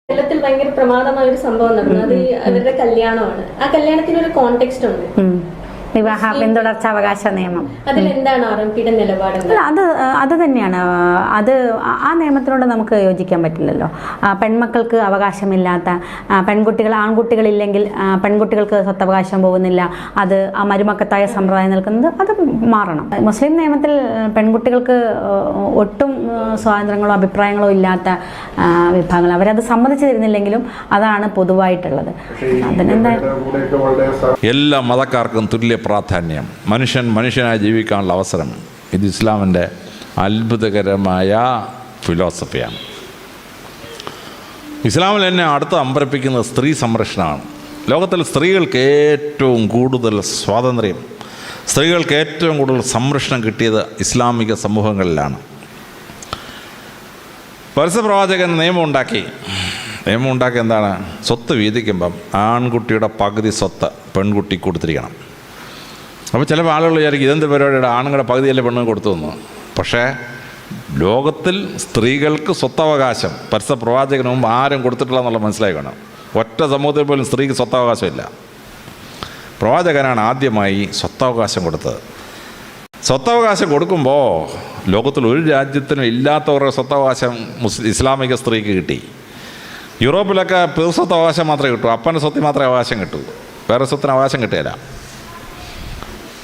കേരളത്തിൽ ഭയങ്കര പ്രമാദമായ ഒരു സംഭവം നടന്നു. അത് അവരുടെ കല്യാണമാണ്. ആ കല്യാണത്തിന് ഒരു കോണ്ടെക്സ്റ്റ് ഉണ്ട്. വിവാഹ പിന്തുടർച്ചാവകാശ നിയമം. അതിലെന്താണ് ആർഎംപിയുടെ നിലപാട്? അത് തന്നെയാണ്. ആ നിയമത്തിനോട് നമുക്ക് യോജിക്കാൻ പറ്റില്ലല്ലോ. പെൺമക്കൾക്ക് അവകാശമില്ലാത്ത ആൺകുട്ടികളില്ലെങ്കിൽ പെൺകുട്ടികൾക്ക് സ്വത്തവകാശം പോകുന്നില്ല. അത് ആ മരുമക്കത്തായ സമ്പ്രദായം നിൽക്കുന്നത് അത് മാറണം. മുസ്ലിം നിയമത്തിൽ പെൺകുട്ടികൾക്ക് ഒട്ടും സ്വാതന്ത്ര്യങ്ങളോ അഭിപ്രായങ്ങളോ ഇല്ലാത്ത വിഭാഗങ്ങൾ അവരത് സമ്മതിച്ചു തരുന്നില്ലെങ്കിലും അതാണ് പൊതുവായിട്ടുള്ളത്. അതിനെന്താ എല്ലാ മതക്കാർക്കും തുല്യ പ്രാധാന്യം, മനുഷ്യനായി ജീവിക്കാനുള്ള അവസരം. ഇത് ഇസ്ലാമിൻ്റെ അത്ഭുതകരമായ ഫിലോസഫിയാണ്. ഇസ്ലാമിൽ എന്നെ അടുത്ത് അമ്പരപ്പിക്കുന്നത് സ്ത്രീ സംരക്ഷണമാണ്. ലോകത്തിൽ സ്ത്രീകൾക്ക് ഏറ്റവും കൂടുതൽ സ്വാതന്ത്ര്യം, സ്ത്രീകൾക്ക് ഏറ്റവും കൂടുതൽ സംരക്ഷണം കിട്ടിയത് ഇസ്ലാമിക സമൂഹങ്ങളിലാണ്. പരസ്യപ്രവാചകൻ നിയമം ഉണ്ടാക്കി എന്താണ്? സ്വത്ത് വീതിക്കുമ്പം ആൺകുട്ടിയുടെ പകുതി സ്വത്ത് പെൺകുട്ടി കൊടുത്തിരിക്കണം. അപ്പോൾ ചിലപ്പോൾ ആളുകൾ വിചാരിക്കും ഇതെന്ത് പരിപാടിയുടെ ആണുങ്ങളുടെ പകുതിയല്ലേ പെണ്ണുങ്ങൾ കൊടുത്തു തന്നു. പക്ഷേ ലോകത്തിൽ സ്ത്രീകൾക്ക് സ്വത്തവകാശം പരസ്യപ്രവാചകന് മുമ്പ് ആരും കൊടുത്തിട്ടില്ല എന്നുള്ള മനസ്സിലാക്കണം. ഒറ്റ സമൂഹത്തിൽ പോലും സ്ത്രീക്ക് സ്വത്തവകാശമില്ല. പ്രവാചകനാണ് ആദ്യമായി സ്വത്തവകാശം കൊടുത്തത്. സ്വത്തവകാശം കൊടുക്കുമ്പോൾ ലോകത്തിൽ ഒരു രാജ്യത്തിനും ഇല്ലാത്തവരുടെ സ്വത്തവകാശം ഇസ്ലാമിക സ്ത്രീക്ക് കിട്ടി. യൂറോപ്പിലൊക്കെ സ്വത്തവകാശം മാത്രമേ കിട്ടൂ. അപ്പൻ്റെ സ്വത്തിന് മാത്രമേ അവകാശം കിട്ടൂ, വേറെ സ്വത്തിന് അവകാശം കിട്ടുകയില്ല.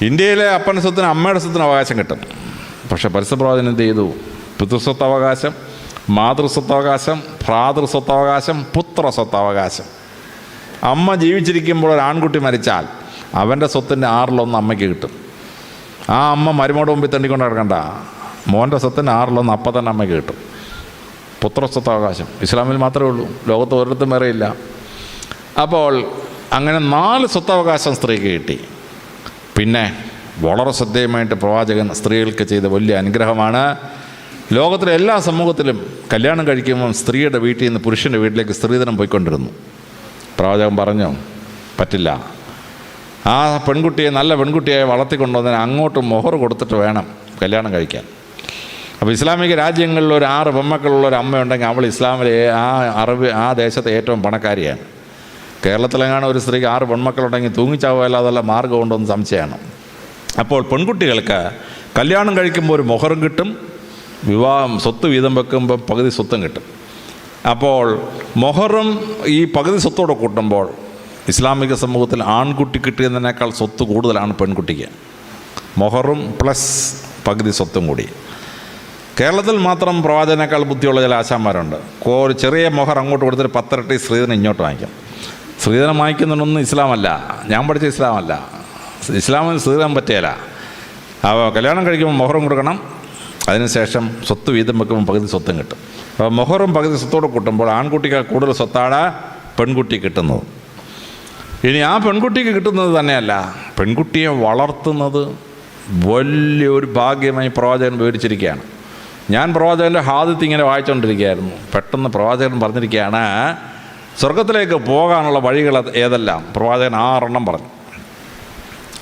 ഇന്ത്യയിലെ അപ്പൻ്റെ സ്വത്തിന് അമ്മയുടെ സ്വത്തിന് അവകാശം കിട്ടും. പക്ഷേ പരസ്യപ്രവാചകൻ എന്ത് ചെയ്തു? പിതൃസ്വത്തവകാശം, മാതൃസ്വത്തവകാശം, ഭ്രാതൃസ്വത്തവകാശം, പുത്രസ്വത്തവകാശം. അമ്മ ജീവിച്ചിരിക്കുമ്പോൾ ഒരു ആൺകുട്ടി മരിച്ചാൽ അവൻ്റെ സ്വത്തിൻ്റെ 1/6 അമ്മയ്ക്ക് കിട്ടും. ആ അമ്മ മരുമോട് മുമ്പിൽ തണ്ടിക്കൊണ്ട് നടക്കണ്ട, മോൻ്റെ സ്വത്തിൻ്റെ 1/6 അപ്പം തന്നെ അമ്മയ്ക്ക് കിട്ടും. പുത്രസ്വത്തവകാശം ഇസ്ലാമിൽ മാത്രമേ ഉള്ളൂ, ലോകത്ത് ഒരിടത്തും വേറെ ഇല്ല. അപ്പോൾ അങ്ങനെ 4 സ്വത്തവകാശം സ്ത്രീക്ക് കിട്ടി. പിന്നെ വളരെ ശ്രദ്ധേയമായിട്ട് പ്രവാചകൻ സ്ത്രീകൾക്ക് ചെയ്ത വലിയ അനുഗ്രഹമാണ്. ലോകത്തിലെ എല്ലാ സമൂഹത്തിലും കല്യാണം കഴിക്കുമ്പം സ്ത്രീയുടെ വീട്ടിൽ നിന്ന് പുരുഷൻ്റെ വീട്ടിലേക്ക് സ്ത്രീധനം പോയിക്കൊണ്ടിരുന്നു. പ്രവാചകൻ പറഞ്ഞു പറ്റില്ല, ആ പെൺകുട്ടിയെ നല്ല പെൺകുട്ടിയായി വളർത്തിക്കൊണ്ടുവന്നതിന് അങ്ങോട്ട് മൊഹർ കൊടുത്തിട്ട് വേണം കല്യാണം കഴിക്കാൻ. അപ്പോൾ ഇസ്ലാമിക രാജ്യങ്ങളിൽ ഒരു 6 പെൺമക്കളുള്ള ഒരു അമ്മയുണ്ടെങ്കിൽ അവൾ ഇസ്ലാമിലെ ആ ദേശത്തെ ഏറ്റവും പണക്കാരിയാണ്. കേരളത്തിലെങ്ങാണ് ഒരു സ്ത്രീക്ക് 6 പെൺമക്കളുണ്ടെങ്കിൽ തൂങ്ങിച്ചാവുകയല്ല, അതല്ല മാർഗ്ഗമുണ്ടോയെന്ന് സംശയമാണ്. അപ്പോൾ പെൺകുട്ടികൾക്ക് കല്യാണം കഴിക്കുമ്പോൾ ഒരു മൊഹറും കിട്ടും, സ്വത്ത് വീതം വെക്കുമ്പോൾ പകുതി സ്വത്തും കിട്ടും. അപ്പോൾ മൊഹറും ഈ പകുതി സ്വത്തോടെ കൂട്ടുമ്പോൾ ഇസ്ലാമിക സമൂഹത്തിൽ ആൺകുട്ടി കിട്ടിയതിനേക്കാൾ സ്വത്ത് കൂടുതലാണ് പെൺകുട്ടിക്ക്. മൊഹറും പ്ലസ് പകുതി സ്വത്തും കൂടി. കേരളത്തിൽ മാത്രം പ്രവാചകനേക്കാൾ ബുദ്ധിയുള്ള ചില ആശാന്മാരുണ്ട്. ഒരു ചെറിയ മൊഹർ അങ്ങോട്ട് കൊടുത്തിട്ട് 10 ഇരട്ടി സ്ത്രീധനം ഇങ്ങോട്ട് വാങ്ങിക്കും. സ്ത്രീധനം വാങ്ങിക്കുന്നതൊന്നും ഇസ്ലാമല്ല, ഞാൻ പഠിച്ച ഇസ്ലാമല്ല. ഇസ്ലാമിന് സ്ത്രീധനം പറ്റിയല്ല. കല്യാണം കഴിക്കുമ്പോൾ മൊഹറും കൊടുക്കണം, അതിനുശേഷം സ്വത്ത് വീതം വെക്കുമ്പോൾ പകുതി സ്വത്തും കിട്ടും. അപ്പോൾ മൊഹറും പകുതി സ്വത്തോടെ കൂട്ടുമ്പോൾ ആൺകുട്ടിക്ക് കൂടുതൽ സ്വത്താണ് പെൺകുട്ടി കിട്ടുന്നത്. ഇനി ആ പെൺകുട്ടിക്ക് കിട്ടുന്നത് തന്നെയല്ല, പെൺകുട്ടിയെ വളർത്തുന്നത് വലിയൊരു ഭാഗ്യമായി പ്രവാചകൻ വിവരിച്ചിരിക്കുകയാണ്. ഞാൻ പ്രവാചകൻ്റെ ഹാദിത്ത് ഇങ്ങനെ വായിച്ചുകൊണ്ടിരിക്കുകയായിരുന്നു. പെട്ടെന്ന് പ്രവാചകൻ പറഞ്ഞിരിക്കുകയാണ് സ്വർഗത്തിലേക്ക് പോകാനുള്ള വഴികൾ ഏതെല്ലാം. പ്രവാചകൻ 6 പറഞ്ഞു.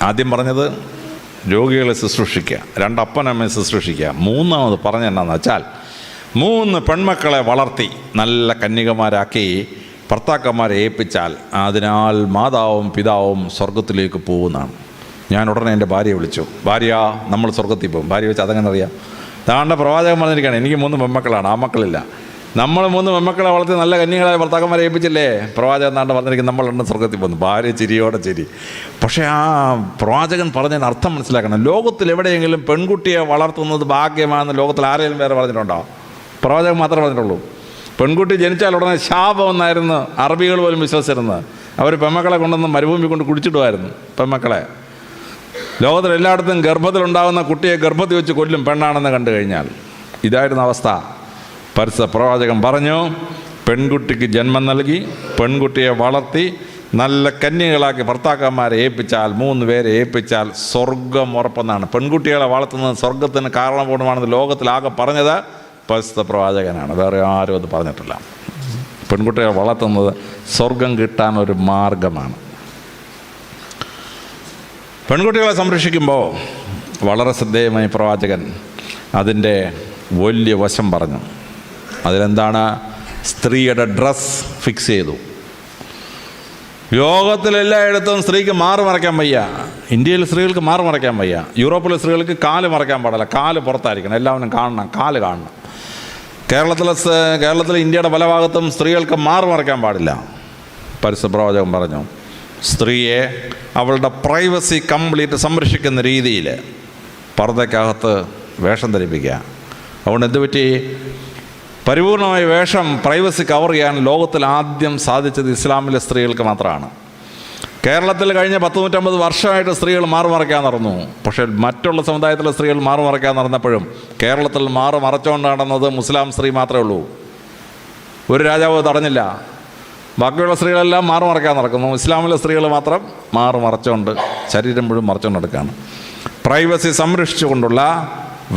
ആദ്യം പറഞ്ഞത് രോഗികളെ ശുശ്രൂഷിക്കുക, 2 അപ്പനമ്മയെ ശുശ്രൂഷിക്കുക. 3ാമത് പറഞ്ഞെന്നാന്ന് വെച്ചാൽ 3 പെൺമക്കളെ വളർത്തി നല്ല കന്യകമാരാക്കി ഭർത്താക്കന്മാരെ ഏൽപ്പിച്ചാൽ അതിനാൽ മാതാവും പിതാവും സ്വർഗത്തിലേക്ക് പോകുന്നതാണ്. ഞാൻ ഉടനെ എൻ്റെ ഭാര്യയെ വിളിച്ചു. ഭാര്യ, നമ്മൾ സ്വർഗത്തിൽ പോകും. ഭാര്യ വെച്ച് അതങ്ങനെ അറിയാം. താണ്ടെ പ്രവാചകൻ പറഞ്ഞിരിക്കുകയാണ് എനിക്ക് 3 പെൺമക്കളാണ്, ആ മക്കളില്ല. നമ്മൾ 3 പെൺമക്കളെ വളർത്തി നല്ല കന്യകളായ ഭർത്താക്കന്മാരെ ഏൽപ്പിച്ചില്ലേ? പ്രവാചകൻ താണ്ടെ പറഞ്ഞിരിക്കുന്നത് നമ്മൾ 2 സ്വർഗത്തിൽ പോകുന്നു. ഭാര്യ ചിരിയോടെ ചിരി. പക്ഷേ ആ പ്രവാചകൻ പറഞ്ഞതിന് അർത്ഥം മനസ്സിലാക്കണം. ലോകത്തിൽ എവിടെയെങ്കിലും പെൺകുട്ടിയെ വളർത്തുന്നത് ഭാഗ്യമാണെന്ന് ലോകത്തിൽ ആരെങ്കിലും വേറെ പറഞ്ഞിട്ടുണ്ടോ? പ്രവാചകൻ മാത്രമേ പറഞ്ഞിട്ടുള്ളൂ. പെൺകുട്ടി ജനിച്ചാൽ ഉടനെ ശാപമെന്നായിരുന്നു അറബികൾ പോലും വിശ്വസിച്ചിരുന്നത്. അവർ പെൺമക്കളെ കൊണ്ടൊന്ന് മരുഭൂമി കൊണ്ട് കുടിച്ചിടുമായിരുന്നു. പെൺമക്കളെ ലോകത്തിൽ എല്ലായിടത്തും ഗർഭത്തിലുണ്ടാകുന്ന കുട്ടിയെ ഗർഭത്തിൽ വെച്ച് കൊല്ലും പെണ്ണാണെന്ന് കണ്ടു കഴിഞ്ഞാൽ. ഇതായിരുന്നു അവസ്ഥ. പ്രവാചകൻ പറഞ്ഞു പെൺകുട്ടിക്ക് ജന്മം നൽകി പെൺകുട്ടിയെ വളർത്തി നല്ല കന്യകളാക്കി ഭർത്താക്കന്മാരെ ഏൽപ്പിച്ചാൽ 3 പേരെ ഏൽപ്പിച്ചാൽ സ്വർഗം ഉറപ്പെന്നാണ്. പെൺകുട്ടികളെ വളർത്തുന്നത് സ്വർഗത്തിന് കാരണപൂർണ്ണമാണെന്ന് ലോകത്തിലാകെ പറഞ്ഞത് പരിശുദ്ധ പ്രവാചകനാണ്. വേറെ ആരും അത് പറഞ്ഞിട്ടില്ല. പെൺകുട്ടികളെ വളർത്തുന്നത് സ്വർഗം കിട്ടാനൊരു മാർഗമാണ്. പെൺകുട്ടികളെ സംരക്ഷിക്കുമ്പോൾ വളരെ ശ്രദ്ധേയമായി പ്രവാചകൻ അതിൻ്റെ വലിയ വശം പറഞ്ഞു. അതിലെന്താണ്? സ്ത്രീയുടെ ഡ്രസ് ഫിക്സ് ചെയ്തു. ലോകത്തിലെല്ലായിടത്തും സ്ത്രീക്ക് മാറ് മറയ്ക്കാൻ വയ്യ. ഇന്ത്യയിൽ സ്ത്രീകൾക്ക് മാറ് മറയ്ക്കാൻ വയ്യ. യൂറോപ്പിലെ സ്ത്രീകൾക്ക് കാല് മറയ്ക്കാൻ പാടില്ല, കാല് പുറത്തായിരിക്കണം, എല്ലാവരും കാണണം, കാല് കാണണം. കേരളത്തിലെ ഇന്ത്യയുടെ പല ഭാഗത്തും സ്ത്രീകൾക്ക് മാറ് മറയ്ക്കാൻ പാടില്ല. പരിശുദ്ധ പ്രവാചകൻ പറഞ്ഞു, സ്ത്രീയെ അവളുടെ പ്രൈവസി കംപ്ലീറ്റ് സംരക്ഷിക്കുന്ന രീതിയിൽ പർദ്ദയ്ക്കകത്ത് വേഷം ധരിപ്പിക്കുക. അതുകൊണ്ട് എന്ത് പറ്റി? പരിപൂർണമായ വേഷം, പ്രൈവസി കവർ ചെയ്യാൻ ലോകത്തിൽ ആദ്യം സാധിച്ചത് ഇസ്ലാമിലെ സ്ത്രീകൾക്ക് മാത്രമാണ്. കേരളത്തിൽ കഴിഞ്ഞ 150 വർഷമായിട്ട് സ്ത്രീകൾ മാറുമറയ്ക്കാൻ നടന്നു. പക്ഷേ മറ്റുള്ള സമുദായത്തിലെ സ്ത്രീകൾ മാറുമറയ്ക്കാൻ നടന്നപ്പോഴും കേരളത്തിൽ മറച്ചുകൊണ്ട് നടന്നത് മുസ്ലിം സ്ത്രീ മാത്രമേ ഉള്ളൂ. ഒരു രാജാവ് തടഞ്ഞില്ല. ബാക്കിയുള്ള സ്ത്രീകളെല്ലാം മാറുമറയ്ക്കാൻ നടക്കുന്നു. ഇസ്ലാമിലെ സ്ത്രീകൾ മാത്രം മറച്ചുകൊണ്ട് ശരീരം മുഴുവൻ മറച്ചുകൊണ്ട് നടക്കുകയാണ്. പ്രൈവസി സംരക്ഷിച്ചുകൊണ്ടുള്ള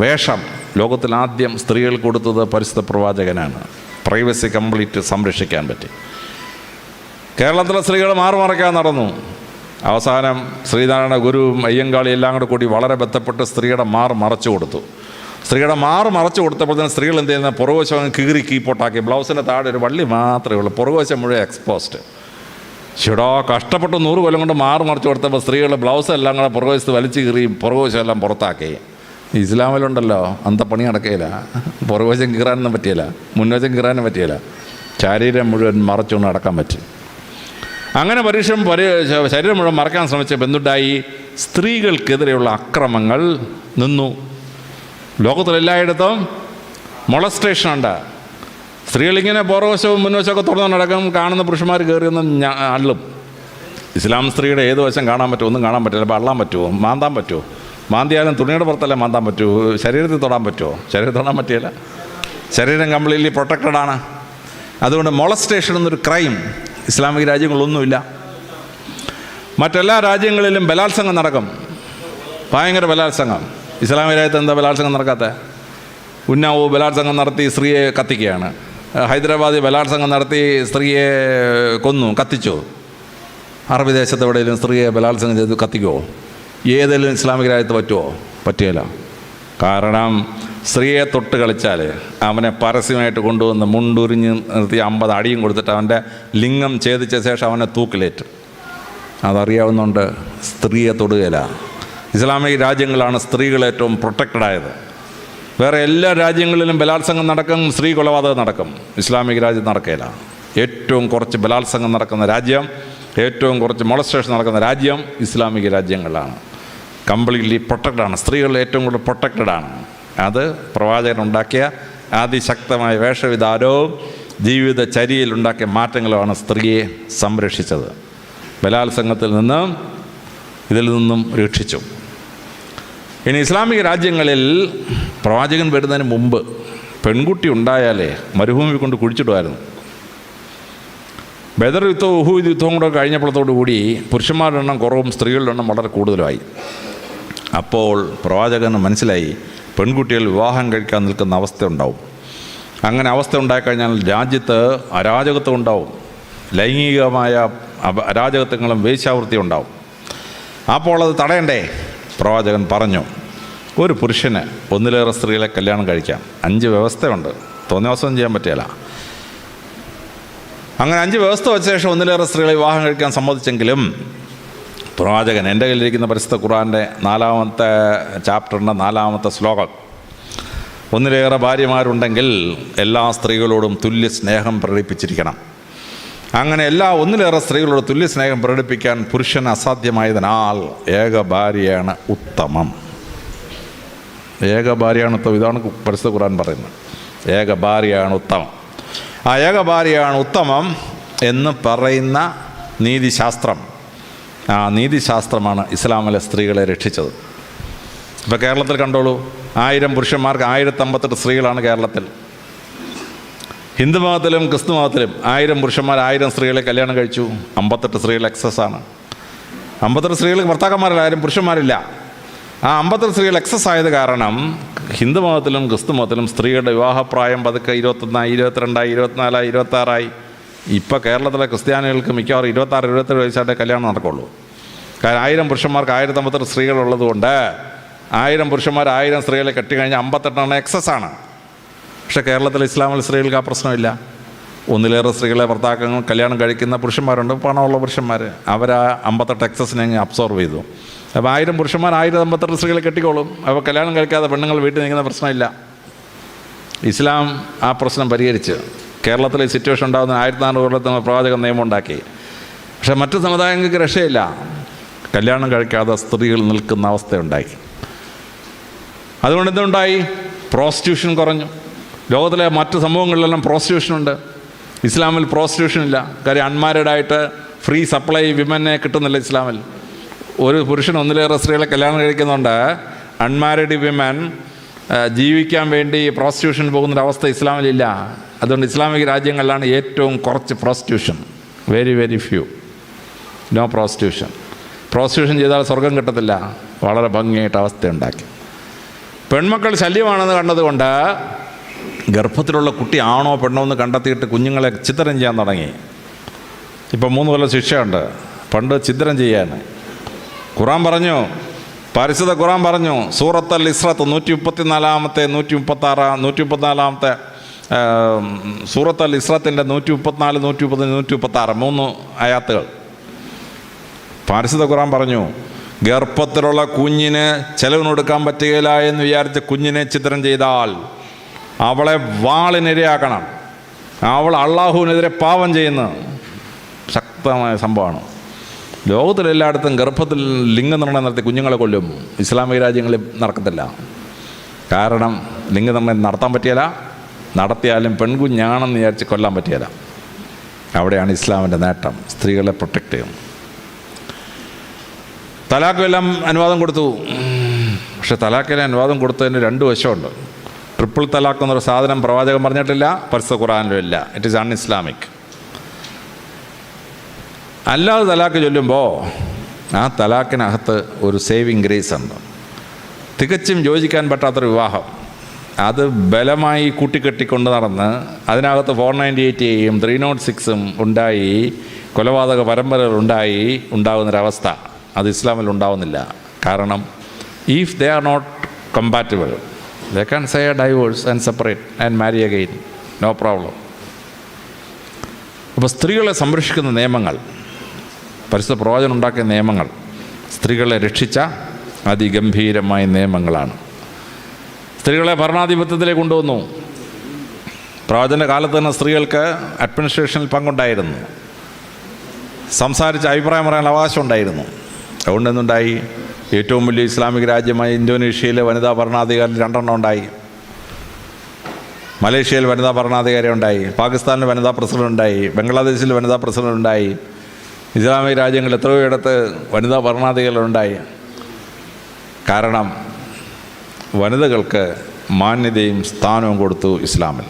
വേഷം ലോകത്തിൽ ആദ്യം സ്ത്രീകൾ കൊടുത്തത് പരിശുദ്ധ പ്രവാചകനാണ്. പ്രൈവസി കംപ്ലീറ്റ് സംരക്ഷിക്കാൻ പറ്റി. കേരളത്തിലെ സ്ത്രീകൾ മാറുമറയ്ക്കാൻ നടന്നു. അവസാനം ശ്രീനാരായണ ഗുരുവും അയ്യങ്കാളി എല്ലാം കൂടി വളരെ ബന്ധപ്പെട്ട് സ്ത്രീയുടെ മറച്ചു കൊടുത്തു. സ്ത്രീയുടെ മറച്ചു കൊടുത്തപ്പോൾ തന്നെ സ്ത്രീകൾ എന്ത് ചെയ്യുന്നത്? പുറകുവശം കീറി കീപ്പോട്ടാക്കി. ബ്ലൗസിൻ്റെ താഴെ ഒരു വള്ളി മാത്രമേ ഉള്ളൂ, പുറകുവശം മുഴുവൻ എക്സ്പോസ്ഡ്. ചേടാ, കഷ്ടപ്പെട്ട് 100 കൊല്ലം കൊണ്ട് മറച്ചു കൊടുത്തപ്പോൾ സ്ത്രീകൾ ബ്ലൗസ് എല്ലാം കൂടെ പുറകുവശത്ത് വലിച്ചു കീറിയും പുറകുവശം എല്ലാം പുറത്താക്കി. ഇസ്ലാമിലുണ്ടല്ലോ അന്ത പണി നടക്കുകയില്ല. പുറകുവശം കീറാനൊന്നും പറ്റിയില്ല, മുൻവശം കീറാനും പറ്റിയില്ല. ശരീരം മുഴുവൻ മറച്ചുകൊണ്ട് നടക്കാൻ പറ്റും. അങ്ങനെ ശരീരം മുഴുവൻ മറക്കാൻ ശ്രമിച്ച ബന്ധുണ്ടായി. സ്ത്രീകൾക്കെതിരെയുള്ള അക്രമങ്ങൾ നിന്നു. ലോകത്തിലെല്ലായിടത്തും മൊളസ്റ്റേഷനുണ്ട്. സ്ത്രീകളിങ്ങനെ പുറവശവും മുൻവശമൊക്കെ തുറന്നു നടക്കും. കാണുന്ന പുരുഷന്മാർ കയറിയൊന്നും അള്ളും. ഇസ്ലാം സ്ത്രീയുടെ ഏത് വശം കാണാൻ പറ്റുമോ? ഒന്നും കാണാൻ പറ്റില്ല. അപ്പോൾ അള്ളാൻ പറ്റുമോ? മാന്താൻ പറ്റുമോ? മാന്തിയാലും തുണിയുടെ പുറത്തല്ലേ മാന്താൻ പറ്റുമോ? ശരീരത്തിൽ തൊടാൻ പറ്റുമോ? ശരീരത്തിൽ തൊടാൻ പറ്റില്ല. ശരീരം കംപ്ലീറ്റ്ലി പ്രൊട്ടക്റ്റഡാണ്. അതുകൊണ്ട് മൊളസ്റ്റേഷൻ എന്നൊരു ക്രൈം ഇസ്ലാമിക രാജ്യങ്ങളൊന്നുമില്ല. മറ്റെല്ലാ രാജ്യങ്ങളിലും ബലാത്സംഗം നടക്കും, ഭയങ്കര ബലാത്സംഗം. ഇസ്ലാമിക രാജ്യത്ത് എന്താ ബലാത്സംഗം നടക്കാത്ത? ഉന്നാവോ ബലാത്സംഗം നടത്തി സ്ത്രീയെ കത്തിക്കുകയാണ്. ഹൈദരാബാദിൽ ബലാത്സംഗം നടത്തി സ്ത്രീയെ കൊന്നു, കത്തിച്ചു. അറബി ദേശത്ത് എവിടെയെങ്കിലും സ്ത്രീയെ ബലാത്സംഗം ചെയ്ത് കത്തിക്കുമോ? ഏതെങ്കിലും ഇസ്ലാമിക രാജ്യത്ത് പറ്റുമോ? പറ്റുകയില്ല. കാരണം സ്ത്രീയെ തൊട്ട് കളിച്ചാൽ അവനെ പരസ്യമായിട്ട് കൊണ്ടുവന്ന് മുണ്ടുരിഞ്ഞ് നിർത്തി 50 അടിയും കൊടുത്തിട്ട് അവൻ്റെ ലിംഗം ഛേദിച്ച ശേഷം അവനെ തൂക്കിലേറ്റും. അതറിയാവുന്നതുകൊണ്ട് സ്ത്രീയെ തൊടുകയില്ല. ഇസ്ലാമിക രാജ്യങ്ങളാണ് സ്ത്രീകൾ ഏറ്റവും പ്രൊട്ടക്റ്റഡായത്. വേറെ എല്ലാ രാജ്യങ്ങളിലും ബലാത്സംഗം നടക്കും, സ്ത്രീ കൊലപാതകം നടക്കും. ഇസ്ലാമിക രാജ്യം നടക്കുകയില്ല. ഏറ്റവും കുറച്ച് ബലാത്സംഗം നടക്കുന്ന രാജ്യം, ഏറ്റവും കുറച്ച് മൊളസ്റ്റേഷൻ നടക്കുന്ന രാജ്യം ഇസ്ലാമിക രാജ്യങ്ങളാണ്. കംപ്ലീറ്റ്ലി പ്രൊട്ടക്റ്റഡാണ്. സ്ത്രീകൾ ഏറ്റവും കൂടുതൽ പ്രൊട്ടക്റ്റഡാണ്. അത് പ്രവാചകൻ ഉണ്ടാക്കിയ അതിശക്തമായ വേഷവിധാനവും ജീവിതചര്യയിലുണ്ടാക്കിയ മാറ്റങ്ങളുമാണ് സ്ത്രീയെ സംരക്ഷിച്ചത്. ബലാത്സംഗത്തിൽ നിന്നും ഇതിൽ നിന്നും രക്ഷിച്ചു. ഇനി ഇസ്ലാമിക രാജ്യങ്ങളിൽ പ്രവാചകൻ വരുന്നതിന് മുമ്പ് പെൺകുട്ടി ഉണ്ടായാലേ മരുഭൂമി കൊണ്ട് കുഴിച്ചിടുമായിരുന്നു. ബദർ യുദ്ധവും ഉഹൂദ് യുദ്ധവും കൂടെ കഴിഞ്ഞപ്പോഴത്തോടുകൂടി പുരുഷന്മാരുടെ എണ്ണം കുറവും സ്ത്രീകളുടെ എണ്ണം വളരെ കൂടുതലായി. അപ്പോൾ പ്രവാചകന് മനസ്സിലായി പെൺകുട്ടികൾ വിവാഹം കഴിക്കാൻ നിൽക്കുന്ന അവസ്ഥ ഉണ്ടാവും. അങ്ങനെ അവസ്ഥ ഉണ്ടായിക്കഴിഞ്ഞാൽ രാജ്യത്ത് അരാജകത്വം ഉണ്ടാവും, ലൈംഗികമായ അരാജകത്വങ്ങളും വേശ്യാവൃത്തിയും ഉണ്ടാവും. അപ്പോൾ അത് തടയണ്ടേ? പ്രവാചകൻ പറഞ്ഞു, ഒരു പുരുഷന് ഒന്നിലേറെ സ്ത്രീകളെ കല്യാണം കഴിക്കാം. 5 വ്യവസ്ഥയുണ്ട്, തോന്നിയ ദിവസം ചെയ്യാൻ പറ്റില്ല. അങ്ങനെ 5 വ്യവസ്ഥ വെച്ച ശേഷം ഒന്നിലേറെ സ്ത്രീകളെ വിവാഹം കഴിക്കാൻ സമ്മതിച്ചെങ്കിലും പ്രവാചകൻ, എൻ്റെ കയ്യിലിരിക്കുന്ന പരിശുദ്ധ ഖുർആൻ്റെ 4-ാമത്തെ ചാപ്റ്ററിൻ്റെ 4-ാമത്തെ ശ്ലോകം, ഒന്നിലേറെ ഭാര്യമാരുണ്ടെങ്കിൽ എല്ലാ സ്ത്രീകളോടും തുല്യ സ്നേഹം പ്രകടിപ്പിച്ചിരിക്കണം. അങ്ങനെ ഒന്നിലേറെ സ്ത്രീകളോട് തുല്യ സ്നേഹം പ്രകടിപ്പിക്കാൻ പുരുഷന് അസാധ്യമായതിനാൽ ഏക ഭാര്യയാണ് ഉത്തമം. ഏക ഭാര്യയാണ് ഉത്തമം. ഇതാണ് പരിശുദ്ധ ഖുർആൻ പറയുന്നത്. ഏക ഭാര്യയാണ് ഉത്തമം. ആ ഏക ഭാര്യയാണ് ഉത്തമം എന്ന് പറയുന്ന നീതിശാസ്ത്രം, ആ നീതിശാസ്ത്രമാണ് ഇസ്ലാമിലെ സ്ത്രീകളെ രക്ഷിച്ചത്. ഇപ്പോൾ കേരളത്തിൽ കണ്ടോളൂ, 1000 പുരുഷന്മാർക്ക് 1058 സ്ത്രീകളാണ് കേരളത്തിൽ. ഹിന്ദു മതത്തിലും ക്രിസ്തു മതത്തിലും 1000 പുരുഷന്മാർ 1000 സ്ത്രീകളെ കല്യാണം കഴിച്ചു. 58 സ്ത്രീകൾ എക്സസ്സാണ്. 58 സ്ത്രീകൾക്ക് ഭർത്താക്കന്മാരില്ല, 1000 പുരുഷന്മാരില്ല. ആ 58 സ്ത്രീകൾ എക്സസ് ആയത് കാരണം ഹിന്ദു മതത്തിലും ക്രിസ്തു മതത്തിലും സ്ത്രീകളുടെ വിവാഹപ്രായം പതുക്കെ 21, 22, 24, 26. ഇപ്പോൾ കേരളത്തിലെ ക്രിസ്ത്യാനികൾക്ക് മിക്കവാറും 26, 27 വയസ്സായിട്ട് കല്യാണം നടക്കുള്ളൂ. കാരണം 1000 പുരുഷന്മാർക്ക് 1058 സ്ത്രീകളുള്ളതുകൊണ്ട് 1000 പുരുഷന്മാർ 1000 സ്ത്രീകളെ കെട്ടിക്കഴിഞ്ഞാൽ 58 എക്സസ് ആണ്. പക്ഷേ കേരളത്തിലെ ഇസ്ലാമിലെ സ്ത്രീകൾക്ക് ആ പ്രശ്നമില്ല. ഒന്നിലേറെ സ്ത്രീകളെ ഭർത്താക്കങ്ങൾ കല്യാണം കഴിക്കുന്ന പുരുഷന്മാരുണ്ട്, പണമുള്ള പുരുഷന്മാർ. അവരാ 58 എക്സസിനെ അങ്ങ് അബ്സോർവ് ചെയ്തു. അപ്പോൾ 1000 പുരുഷന്മാർ 1058 സ്ത്രീകളെ കെട്ടിക്കോളും. അപ്പോൾ കല്യാണം കഴിക്കാതെ പെണ്ണുങ്ങൾ വീട്ടിൽ നിൽക്കുന്ന പ്രശ്നമില്ല. ഇസ്ലാം ആ പ്രശ്നം പരിഹരിച്ച് കേരളത്തിലെ സിറ്റുവേഷൻ ഉണ്ടാകുന്ന 1400 കൊല്ലത്തിന് പ്രവാചകൻ നിയമം ഉണ്ടാക്കി. പക്ഷേ മറ്റു സമുദായങ്ങൾക്ക് രക്ഷയില്ല. കല്യാണം കഴിക്കാതെ സ്ത്രീകൾ നിൽക്കുന്ന അവസ്ഥയുണ്ടായി. അതുകൊണ്ട് എന്തുണ്ടായി? പ്രോസ്റ്റിറ്റ്യൂഷൻ കുറഞ്ഞു. ലോകത്തിലെ മറ്റ് സമൂഹങ്ങളിലെല്ലാം പ്രോസ്റ്റിറ്റ്യൂഷനുണ്ട്. ഇസ്ലാമിൽ പ്രോസ്റ്റിറ്റ്യൂഷൻ ഇല്ല. കാര്യം അൺമാരീഡായിട്ട് ഫ്രീ സപ്ലൈ വിമനെ കിട്ടുന്നില്ല ഇസ്ലാമിൽ. ഒരു പുരുഷൻ ഒന്നിലേറെ സ്ത്രീകളെ കല്യാണം കഴിക്കുന്നുണ്ട്. അൺമാരീഡ് വിമൻ ജീവിക്കാൻ വേണ്ടി പ്രോസ്റ്റിറ്റ്യൂഷൻ പോകുന്നൊരവസ്ഥ ഇസ്ലാമിലില്ല. അതുകൊണ്ട് ഇസ്ലാമിക രാജ്യങ്ങളിലാണ് ഏറ്റവും കുറച്ച് prostitution. Very very few. No prostitution. Prostitution ചെയ്താൽ സ്വർഗം കിട്ടത്തില്ല. വളരെ ഭംഗിയായിട്ട് അവസ്ഥയുണ്ടാക്കി. പെൺമക്കൾ ശല്യമാണെന്ന് കണ്ടതുകൊണ്ട് ഗർഭത്തിലുള്ള കുട്ടി ആണോ പെണ്ണോ എന്ന് കണ്ടെത്തിയിട്ട് കുഞ്ഞുങ്ങളെ ചിത്രം ചെയ്യാൻ തുടങ്ങി. ഇപ്പം 3 കൊല്ലം ശിക്ഷയുണ്ട്. പണ്ട് ചിത്രം ചെയ്യാൻ ഖുർആൻ പറഞ്ഞു, പരിശുദ്ധ ഖുർആൻ പറഞ്ഞു, സൂറത്ത് അൽ ഇസ്രത്ത് 134 134 സൂറത്ത് അൽ ഇസ്രത്തിൻ്റെ 134 130 136 3 ആയാത്തുകൾ. പരിശുദ്ധ ഖുർആൻ പറഞ്ഞു, ഗർഭത്തിലുള്ള കുഞ്ഞിന് ചെലവിനൊടുക്കാൻ പറ്റുകയില്ല എന്ന് വിചാരിച്ച് കുഞ്ഞിനെ ചിത്രം ചെയ്താൽ അവളെ വാളിനിരയാക്കണം. അവൾ അള്ളാഹുവിനെതിരെ പാപം ചെയ്യുന്ന ശക്തമായ സംഭവമാണ്. ലോകത്തിലെല്ലായിടത്തും ഗർഭത്തിൽ ലിംഗനിർണ്ണയം നടത്തി കുഞ്ഞുങ്ങളെ കൊല്ലും. ഇസ്ലാമിക രാജ്യങ്ങളിൽ നടക്കത്തില്ല. കാരണം ലിംഗനിർണ്ണയം നടത്താൻ പറ്റിയല്ല. നടത്തിയാലും പെൺകുഞ്ഞാണെന്ന് വിചാരിച്ച് കൊല്ലാൻ പറ്റിയല്ല. അവിടെയാണ് ഇസ്ലാമിൻ്റെ നേട്ടം. സ്ത്രീകളെ പ്രൊട്ടക്റ്റ് ചെയ്യും. തലാഖ് എല്ലാം അനുവാദം കൊടുത്തു. പക്ഷെ തലാഖിലെ അനുവാദം കൊടുത്തതിന് 2 വശമുണ്ട്. ട്രിപ്പിൾ തലാഖ് എന്നൊരു സാധനം പ്രവാചകൻ പറഞ്ഞിട്ടില്ല, പരിശുദ്ധ ഖുർആനിലും ഇല്ല. It is un Islamic. അല്ലാതെ തലാഖ് ചൊല്ലുമ്പോൾ ആ തലാഖിനകത്ത് ഒരു സേവിങ് ഗ്രേസ് ഉണ്ട്. തികച്ചും യോജിക്കാൻ പറ്റാത്തൊരു വിവാഹം അത് ബലമായി കൂട്ടിക്കെട്ടിക്കൊണ്ട് നടന്ന് അതിനകത്ത് 498 306 ഉണ്ടായി, കൊലപാതക പരമ്പരകൾ ഉണ്ടാകുന്നൊരവസ്ഥ അത് ഇസ്ലാമിൽ ഉണ്ടാവുന്നില്ല. കാരണം if they are not compatible they can say a divorce and separate and marry again, no problem. അപ്പോൾ സ്ത്രീകളെ സംരക്ഷിക്കുന്ന നിയമങ്ങൾ, പരിശുദ്ധ പ്രവാചകൻ ഉണ്ടാക്കിയ നിയമങ്ങൾ, സ്ത്രീകളെ രക്ഷിച്ച അതിഗംഭീരമായ നിയമങ്ങളാണ്. സ്ത്രീകളെ ഭരണാധിപത്യത്തിലേക്ക് കൊണ്ടുവന്നു. പ്രവാചകൻ്റെ കാലത്ത് തന്നെ സ്ത്രീകൾക്ക് അഡ്മിനിസ്ട്രേഷനിൽ പങ്കുണ്ടായിരുന്നു. സംസാരിച്ച് അഭിപ്രായം പറയാൻ അവകാശം ഉണ്ടായിരുന്നു. അതുകൊണ്ട് എന്തുണ്ടായി? ഏറ്റവും വലിയ ഇസ്ലാമിക രാജ്യമായ ഇന്തോനേഷ്യയിലെ വനിതാ ഭരണാധികാരി 2 ഉണ്ടായി. മലേഷ്യയിൽ വനിതാ ഭരണാധികാരി ഉണ്ടായി. പാകിസ്ഥാനിൽ വനിതാ പ്രസിഡന്റ് ഉണ്ടായി. ബംഗ്ലാദേശിൽ വനിതാ പ്രസിഡന്റ് ഉണ്ടായി. ഇസ്ലാമിക രാജ്യങ്ങളിൽ എത്രയോ ഇടത്ത് വനിതാ ഭരണാധികാരികളുണ്ടായി. കാരണം വനിതകൾക്ക് മാന്യതയും സ്ഥാനവും കൊടുത്തു ഇസ്ലാമിൽ.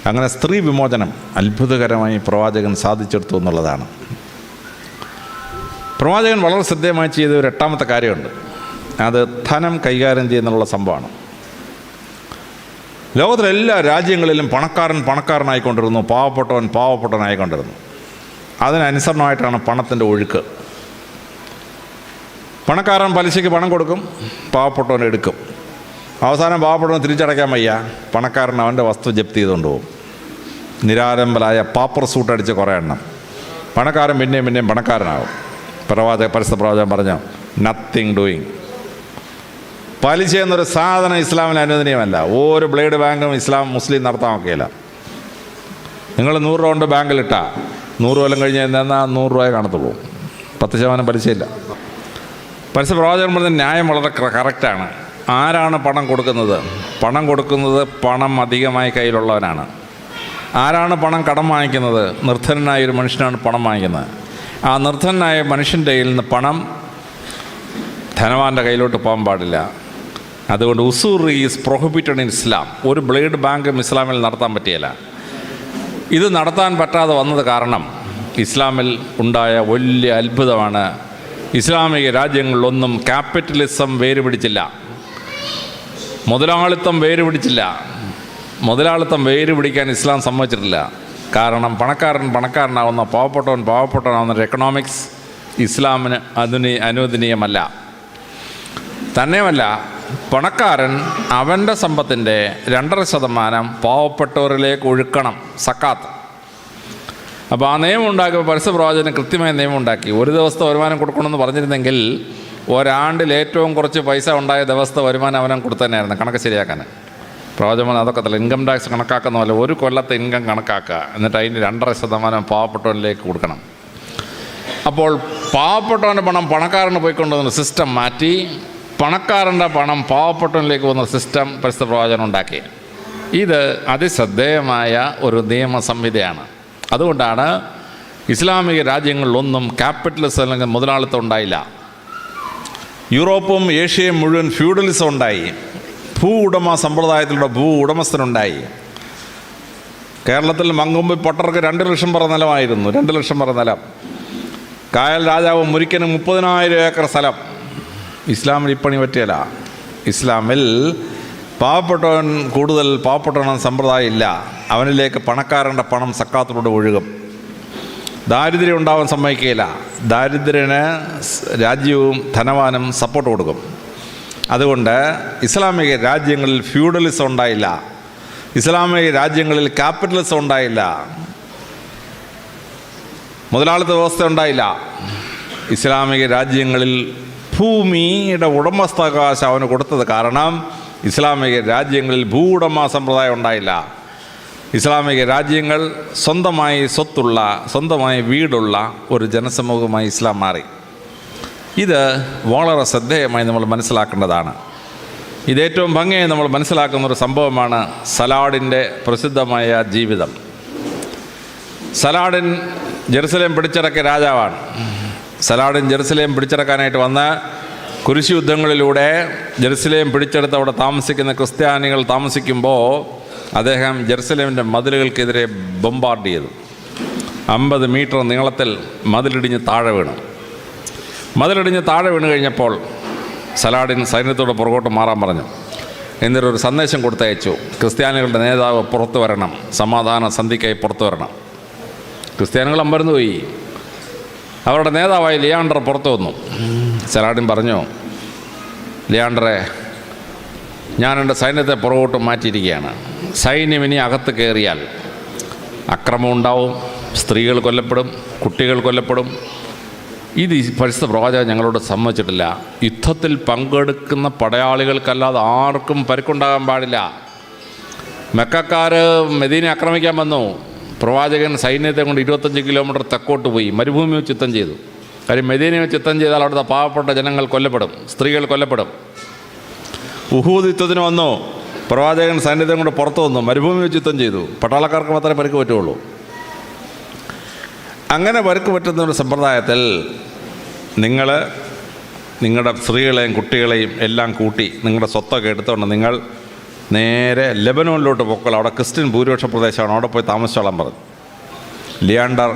അങ്ങനെ സ്ത്രീ വിമോചനം അത്ഭുതകരമായി പ്രവാചകൻ സാധിച്ചെടുത്തു എന്നുള്ളതാണ്. പ്രവാചകൻ വളരെ ശ്രദ്ധേയമായി ചെയ്ത ഒരു 8ാമത്തെ കാര്യമുണ്ട്. അത് ധനം കൈകാര്യം ചെയ്യുന്നുള്ള സംഭവമാണ്. ലോകത്തിലെ എല്ലാ രാജ്യങ്ങളിലും പണക്കാരനായിക്കൊണ്ടിരുന്നു, പാവപ്പെട്ടവനായിക്കൊണ്ടിരുന്നു. അതിനനുസരണമായിട്ടാണ് പണത്തിൻ്റെ ഒഴുക്ക്. പണക്കാരൻ പലിശയ്ക്ക് പണം കൊടുക്കും, പാവപ്പെട്ടവൻ എടുക്കും. അവസാനം പാവപ്പെട്ടവൻ തിരിച്ചടയ്ക്കാൻ വയ്യ, പണക്കാരൻ അവൻ്റെ വസ്തു ജപ്തി ചെയ്തുകൊണ്ട് പോകും. നിരാലംബലായ പാപ്പർ സൂട്ടടിച്ച് കുറേ എണ്ണം. പണക്കാരൻ പിന്നെയും പണക്കാരനാകും. പരിശുദ്ധ പ്രവാചകൻ പറഞ്ഞു, നത്തിങ് ഡൂയിങ്. പലിശ എന്നൊരു സാധനം ഇസ്ലാമിന് അനുവദനീയമല്ല. ഒരു ബ്ലേഡ് ബാങ്കും മുസ്ലിം നടത്താൻ ഒക്കെയില്ല. നിങ്ങൾ 100 രൂപ കൊണ്ട് ബാങ്കിലിട്ടാൽ 100 കൊല്ലം കഴിഞ്ഞ് എന്നാൽ 100 രൂപയെ കാണത്തുള്ളൂ. 10% പലിശയില്ല. പരിശുദ്ധ പ്രവാചകൻ പറഞ്ഞ ന്യായം വളരെ കറക്റ്റാണ്. ആരാണ് പണം കൊടുക്കുന്നത്? പണം കൊടുക്കുന്നത് പണം അധികമായി കയ്യിലുള്ളവനാണ്. ആരാണ് പണം കടം വാങ്ങിക്കുന്നത്? നിർധനനായ ഒരു മനുഷ്യനാണ് പണം വാങ്ങിക്കുന്നത്. ആ നിർധനനായ മനുഷ്യൻ്റെ കയ്യിൽ നിന്ന് പണം ധനവാൻ്റെ കയ്യിലോട്ട് പോകാൻ പാടില്ല. അതുകൊണ്ട് ഉസൂർ ഈസ് പ്രൊഹിബിറ്റഡ് ഇൻ ഇസ്ലാം. ഒരു ബ്ലേഡ് ബാങ്കും ഇസ്ലാമിൽ നടത്താൻ പറ്റിയില്ല. ഇത് നടത്താൻ പറ്റാതെ വന്നത് കാരണം ഇസ്ലാമിൽ ഉണ്ടായ വലിയ അത്ഭുതമാണ്. ഇസ്ലാമിക രാജ്യങ്ങളിലൊന്നും ക്യാപിറ്റലിസം വേരുപിടിച്ചില്ല, മുതലാളിത്തം വേരുപിടിച്ചില്ല. മുതലാളിത്തം വേരുപിടിക്കാൻ ഇസ്ലാം സമ്മതിച്ചിട്ടില്ല. കാരണം പണക്കാരനാവുന്ന പാവപ്പെട്ടവനാവുന്ന എക്കണോമിക്സ് ഇസ്ലാമിന് അനുവദനീയമല്ല. തന്നെയുമല്ല, പണക്കാരൻ അവൻ്റെ സമ്പത്തിൻ്റെ 2.5% പാവപ്പെട്ടവരിലേക്ക് ഒഴുക്കണം, സക്കാത്ത്. അപ്പോൾ ആ നിയമം ഉണ്ടാക്കിയപ്പോൾ പരസ്യപ്രവാചകൻ കൃത്യമായ നിയമം ഉണ്ടാക്കി. ഒരു ദിവസത്തെ വരുമാനം കൊടുക്കണമെന്ന് പറഞ്ഞിരുന്നെങ്കിൽ ഒരാണ്ടിൽ ഏറ്റവും കുറച്ച് പൈസ ഉണ്ടായ ദിവസത്തെ വരുമാനം അവനും കൊടുത്തന്നെയായിരുന്നു കണക്ക് ശരിയാക്കാൻ. പ്രവാചകൻ അതൊക്കെ തല്ല, ഇൻകം ടാക്സ് കണക്കാക്കുന്ന പോലെ ഒരു കൊല്ലത്തെ ഇൻകം കണക്കാക്കുക, എന്നിട്ട് അതിന് 2.5% പാവപ്പെട്ടവനിലേക്ക് കൊടുക്കണം. അപ്പോൾ പാവപ്പെട്ടവൻ്റെ പണം പണക്കാരന് പോയിക്കൊണ്ടുവന്ന സിസ്റ്റം മാറ്റി പണക്കാരൻ്റെ പണം പാവപ്പെട്ടവനിലേക്ക് പോകുന്ന സിസ്റ്റം പരിശുദ്ധ പ്രവാചകൻ ഉണ്ടാക്കി. ഇത് അതിശ്രദ്ധേയമായ ഒരു നിയമ സംഹിതയാണ്. അതുകൊണ്ടാണ് ഇസ്ലാമിക രാജ്യങ്ങളിലൊന്നും ക്യാപിറ്റലിസം അല്ലെങ്കിൽ മുതലാളിത്തം ഉണ്ടായില്ല. യൂറോപ്പും ഏഷ്യയും മുഴുവൻ ഫ്യൂഡലിസം ഉണ്ടായി. ഭൂ ഉടമ സമ്പ്രദായത്തിലൂടെ ഭൂ ഉടമസ്ഥനുണ്ടായി. കേരളത്തിൽ മങ്കൊമ്പ് പൊട്ടർക്ക് 2 ലക്ഷം പറ നിലമായിരുന്നു. 2 ലക്ഷം പറ നിലം. കായൽ രാജാവ് മുരിക്കന് 30,000 ഏക്കർ സ്ഥലം. ഇസ്ലാമിൽ ഇപ്പണി പറ്റിയല്ല. ഇസ്ലാമിൽ പാവപ്പെട്ടവൻ കൂടുതൽ പാവപ്പെട്ടവൻ സമ്പ്രദായം ഇല്ല. അവനിലേക്ക് പണക്കാരൻ്റെ പണം സക്കാത്തിലൂടെ ഒഴുകും. ദാരിദ്ര്യം ഉണ്ടാവാൻ സമ്മതിക്കുകയില്ല. ദാരിദ്ര്യന് രാജ്യവും ധനവാനും സപ്പോർട്ട് കൊടുക്കും. അതുകൊണ്ട് ഇസ്ലാമിക രാജ്യങ്ങളിൽ ഫ്യൂഡലിസം ഉണ്ടായില്ല. ഇസ്ലാമിക രാജ്യങ്ങളിൽ ക്യാപിറ്റലിസം ഉണ്ടായില്ല. മുതലാളിത്ത വ്യവസ്ഥ ഉണ്ടായില്ല. ഇസ്ലാമിക രാജ്യങ്ങളിൽ ഭൂമിയുടെ ഉടമസ്ഥാവകാശം അവന് കൊടുത്തത് കാരണം ഇസ്ലാമിക രാജ്യങ്ങളിൽ ഭൂവുടമ സമ്പ്രദായം ഉണ്ടായില്ല. ഇസ്ലാമിക രാജ്യങ്ങൾ സ്വന്തമായി സ്വത്തുള്ള, സ്വന്തമായി വീടുള്ള ഒരു ജനസമൂഹമായി ഇസ്ലാം മാറി. ഇത് വളരെ ശ്രദ്ധേയമായി നമ്മൾ മനസ്സിലാക്കേണ്ടതാണ്. ഇതേറ്റവും ഭംഗിയായി നമ്മൾ മനസ്സിലാക്കുന്നൊരു സംഭവമാണ് സലാഡിൻ്റെ പ്രസിദ്ധമായ ജീവിതം. സലാഡിൻ ജെറുസലേം പിടിച്ചടക്കിയ രാജാവാണ്. സലാഡിൻ ജെറുസലേം പിടിച്ചടക്കാനായിട്ട് വന്ന് കുരിശ് യുദ്ധങ്ങളിലൂടെ ജെറുസലേം പിടിച്ചെടുത്ത് അവിടെ താമസിക്കുന്ന ക്രിസ്ത്യാനികൾ താമസിക്കുമ്പോൾ അദ്ദേഹം ജെറുസലേമിൻ്റെ മതിലുകൾക്കെതിരെ ബോംബാർഡ് ചെയ്തു. 50 മീറ്റർ നീളത്തിൽ മതിലിടിഞ്ഞ് താഴെ വീണു. മതിലിടിഞ്ഞ് താഴെ വീണ് കഴിഞ്ഞപ്പോൾ സലാഡിൻ സൈന്യത്തോട് പുറകോട്ട് മാറാൻ പറഞ്ഞു. എന്നിട്ടൊരു സന്ദേശം കൊടുത്തയച്ചു. ക്രിസ്ത്യാനികളുടെ നേതാവ് പുറത്തു വരണം, സമാധാന സന്ധിക്കായി പുറത്തു വരണം. ക്രിസ്ത്യാനികൾ അമ്പരന്ന് പോയി. അവരുടെ നേതാവായി ലിയാണ്ടർ പുറത്തു വന്നു. സലാഡിൻ പറഞ്ഞു, ലിയാണ്ടറെ, ഞാൻ എൻ്റെ സൈന്യത്തെ പുറകോട്ട് മാറ്റിയിരിക്കുകയാണ്. സൈന്യം ഇനി അകത്ത് കയറിയാൽ അക്രമം ഉണ്ടാവും, സ്ത്രീകൾ കൊല്ലപ്പെടും, കുട്ടികൾ കൊല്ലപ്പെടും. ഇത് പരിശുദ്ധ പ്രവാചകൻ ഞങ്ങളോട് സമ്മതിച്ചിട്ടില്ല. യുദ്ധത്തിൽ പങ്കെടുക്കുന്ന പടയാളികൾക്കല്ലാതെ ആർക്കും പരിക്കുണ്ടാകാൻ പാടില്ല. മെക്കക്കാർ മെദീനെ ആക്രമിക്കാൻ വന്നു. പ്രവാചകൻ സൈന്യത്തെ കൊണ്ട് 25 കിലോമീറ്റർ തെക്കോട്ട് പോയി മരുഭൂമി വെച്ച് യുദ്ധം ചെയ്തു. കാര്യം മെദീനയെ വെച്ച് യുദ്ധം ചെയ്താൽ അവിടുത്തെ പാവപ്പെട്ട ജനങ്ങൾ കൊല്ലപ്പെടും, സ്ത്രീകൾ കൊല്ലപ്പെടും. ഉഹൂദ് യുദ്ധത്തിന് വന്നു. പ്രവാചകൻ സൈന്യത്തെ കൊണ്ട് പുറത്തു വന്നു, മരുഭൂമി വെച്ച് യുദ്ധം ചെയ്തു. പട്ടാളക്കാർക്ക് മാത്രമേ പരിക്ക് പറ്റുള്ളൂ. അങ്ങനെ പരിക്ക് പറ്റുന്ന ഒരു സമ്പ്രദായത്തിൽ നിങ്ങൾ നിങ്ങളുടെ സ്ത്രീകളെയും കുട്ടികളെയും എല്ലാം കൂട്ടി നിങ്ങളുടെ സ്വത്തൊക്കെ എടുത്തുകൊണ്ട് നിങ്ങൾ നേരെ ലെബനോനിലോട്ട് പൊക്കോളാം. അവിടെ ക്രിസ്ത്യൻ ഭൂരിപക്ഷ പ്രദേശമാണ്, അവിടെ പോയി താമസിച്ചോളാൻ പറഞ്ഞു. ലിയാണ്ടർ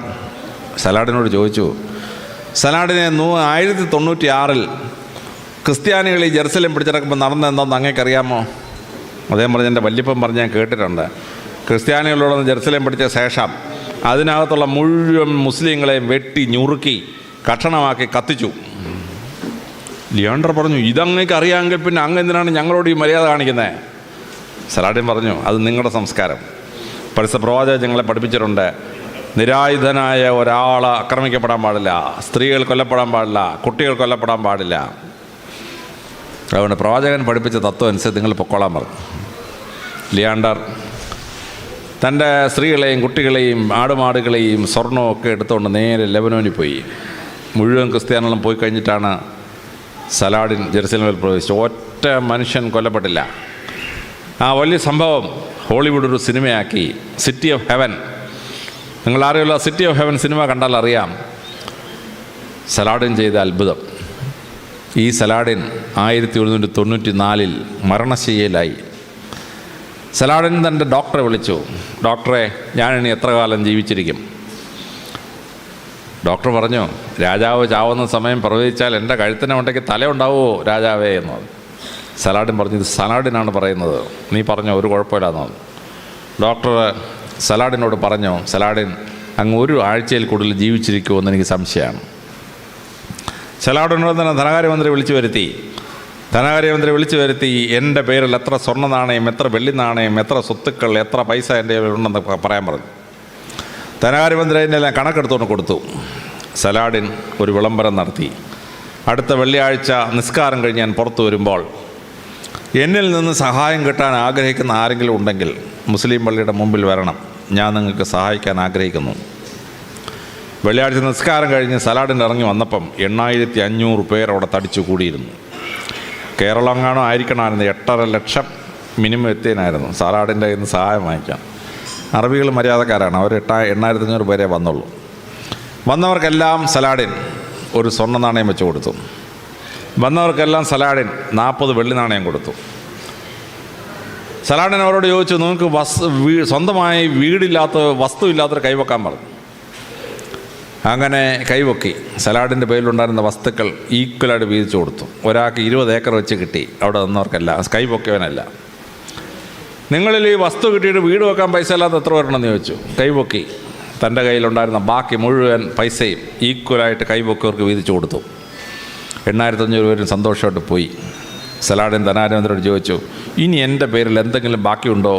സലാഡിനോട് ചോദിച്ചു, സലാഡിനെ 1096 ക്രിസ്ത്യാനികൾ ഈ ജെറുസലേം പിടിച്ചടക്കുമ്പോൾ നടന്നെന്താണെന്ന് അങ്ങേക്കറിയാമോ? അദ്ദേഹം പറഞ്ഞ്, എൻ്റെ വല്യപ്പൻ പറഞ്ഞ് ഞാൻ കേട്ടിട്ടുണ്ട്. ക്രിസ്ത്യാനികളോടൊന്ന് ജെറുസലേം പിടിച്ച ശേഷം അതിനകത്തുള്ള മുഴുവൻ മുസ്ലിങ്ങളെയും വെട്ടി ഞുറുക്കി കഷണമാക്കി കത്തിച്ചു. ലിയാണ്ടർ പറഞ്ഞു, ഇതങ്ങേക്ക് അറിയാമെങ്കിൽ പിന്നെ അങ്ങ് എന്തിനാണ് ഞങ്ങളോട് ഈ മര്യാദ കാണിക്കുന്നത്? സലാഡിൻ പറഞ്ഞു, അത് നിങ്ങളുടെ സംസ്കാരം. പരിശുദ്ധ പ്രവാചകൻ ഞങ്ങളെ പഠിപ്പിച്ചിട്ടുണ്ട്, നിരായുധനായ ഒരാൾ ആക്രമിക്കപ്പെടാൻ പാടില്ല, സ്ത്രീകൾ കൊല്ലപ്പെടാൻ പാടില്ല, കുട്ടികൾ കൊല്ലപ്പെടാൻ പാടില്ല. അതുകൊണ്ട് പ്രവാചകൻ പഠിപ്പിച്ച തത്വം അനുസരിച്ച് നിങ്ങൾ പൊക്കോളാൻ പറഞ്ഞു. ലിയാണ്ടർ തൻ്റെ സ്ത്രീകളെയും കുട്ടികളെയും ആടുമാടുകളെയും സ്വർണവും ഒക്കെ എടുത്തുകൊണ്ട് നേരെ ലെബനോനിൽ പോയി. മുഴുവൻ ക്രിസ്ത്യാനികളും പോയി കഴിഞ്ഞിട്ടാണ് സലാഡിൻ ജെറുസലേമിൽ പ്രവേശിച്ചു. ഒറ്റ മനുഷ്യൻ കൊല്ലപ്പെട്ടില്ല. ആ വലിയ സംഭവം ഹോളിവുഡ് ഒരു സിനിമയാക്കി, സിറ്റി ഓഫ് ഹെവൻ. നിങ്ങളറിയുള്ള സിറ്റി ഓഫ് ഹെവൻ സിനിമ കണ്ടാൽ അറിയാം സലാഡിൻ ചെയ്ത അത്ഭുതം. ഈ സലാഡിൻ 1794 മരണശയ്യയിലായി. സലാഡിൻ തൻ്റെ ഡോക്ടറെ വിളിച്ചു, ഡോക്ടറെ, ഞാനിനി എത്ര കാലം ജീവിച്ചിരിക്കും? ഡോക്ടർ പറഞ്ഞു, രാജാവ് ചാവുന്ന സമയം പ്രവചിച്ചാൽ എൻ്റെ കഴുത്തിന് ഉണ്ടെങ്കിൽ തല ഉണ്ടാവുമോ രാജാവേ എന്ന്. സലാഡിൻ പറഞ്ഞു, ഇത് സലാഡിനാണ് പറയുന്നത്, നീ പറഞ്ഞോ, ഒരു കുഴപ്പമില്ലാന്ന് പറഞ്ഞു. ഡോക്ടർ സലാഡിനോട് പറഞ്ഞു, സലാഡിൻ അങ്ങ് 1 ആഴ്ചയിൽ കൂടുതൽ ജീവിച്ചിരിക്കുമെന്ന് എനിക്ക് സംശയമാണ്. സലാഡിനോട് തന്നെ ധനകാര്യമന്ത്രി വിളിച്ചു വരുത്തി എൻ്റെ പേരിൽ എത്ര സ്വർണ്ണ നാണയം, എത്ര വെള്ളി നാണയം, എത്ര സ്വത്തുക്കൾ, എത്ര പൈസ എൻ്റെ ഉണ്ടെന്ന് പറയാൻ പറഞ്ഞു. ധനകാര്യമന്ത്രി എല്ലാം കണക്കെടുത്തുകൊണ്ട് കൊടുത്തു. സലാഡിൻ ഒരു വിളംബരം നടത്തി. അടുത്ത വെള്ളിയാഴ്ച നിസ്കാരം കഴിഞ്ഞ് ഞാൻ പുറത്തു വരുമ്പോൾ എന്നിൽ നിന്ന് സഹായം കിട്ടാൻ ആഗ്രഹിക്കുന്ന ആരെങ്കിലും ഉണ്ടെങ്കിൽ മുസ്ലിം പള്ളിയുടെ മുമ്പിൽ വരണം, ഞാൻ നിങ്ങൾക്ക് സഹായിക്കാൻ ആഗ്രഹിക്കുന്നു. വെള്ളിയാഴ്ച നിസ്കാരം കഴിഞ്ഞ് സലാഡിന് ഇറങ്ങി വന്നപ്പം 8500 പേർ അവിടെ തടിച്ചു കൂടിയിരുന്നു. കേരളങ്ങാണോ ആയിരിക്കണമായിരുന്നു, 8.5 ലക്ഷം മിനിമം എത്തിയനായിരുന്നു സലാഡിൻ്റെ ഇന്ന് സഹായം വാങ്ങിക്കാം. അറബികൾ മര്യാദക്കാരാണ്, അവർ 8500 പേരെ വന്നുള്ളൂ. വന്നവർക്കെല്ലാം സലാഡിൻ ഒരു സ്വർണ്ണ നാണയം വെച്ച് കൊടുത്തു. വന്നവർക്കെല്ലാം സലാഡിൻ 40 വെള്ളി നാണയം കൊടുത്തു. സലാഡിൻ അവരോട് ചോദിച്ചു, നിങ്ങൾക്ക് സ്വന്തമായി വീടില്ലാത്ത വസ്തുവില്ലാത്തൊരു കൈവെക്കാൻ പറഞ്ഞു. അങ്ങനെ കൈവക്കി സലാഡിൻ്റെ പേരിലുണ്ടായിരുന്ന വസ്തുക്കൾ ഈക്വലായിട്ട് വീതിച്ചു കൊടുത്തു. ഒരാൾക്ക് 20 ഏക്കർ വെച്ച് കിട്ടി. അവിടെ നിന്നവർക്കല്ല, കൈവക്കിയവനല്ല. നിങ്ങളിൽ ഈ വസ്തു കിട്ടിയിട്ട് വീട് വെക്കാൻ പൈസ ഇല്ലാത്ത എത്ര പേരുണ്ടെന്ന് ചോദിച്ചു. കൈവക്കി തൻ്റെ കയ്യിലുണ്ടായിരുന്ന ബാക്കി മുഴുവൻ പൈസയും ഈക്വലായിട്ട് കൈവക്കിയവർക്ക് വീതിച്ചു കൊടുത്തു. 8500 പേരും സന്തോഷമായിട്ട് പോയി. സലാഡിൻ ധനാരേന്ദ്രനോട് ചോദിച്ചു, ഇനി എൻ്റെ പേരിൽ എന്തെങ്കിലും ബാക്കിയുണ്ടോ?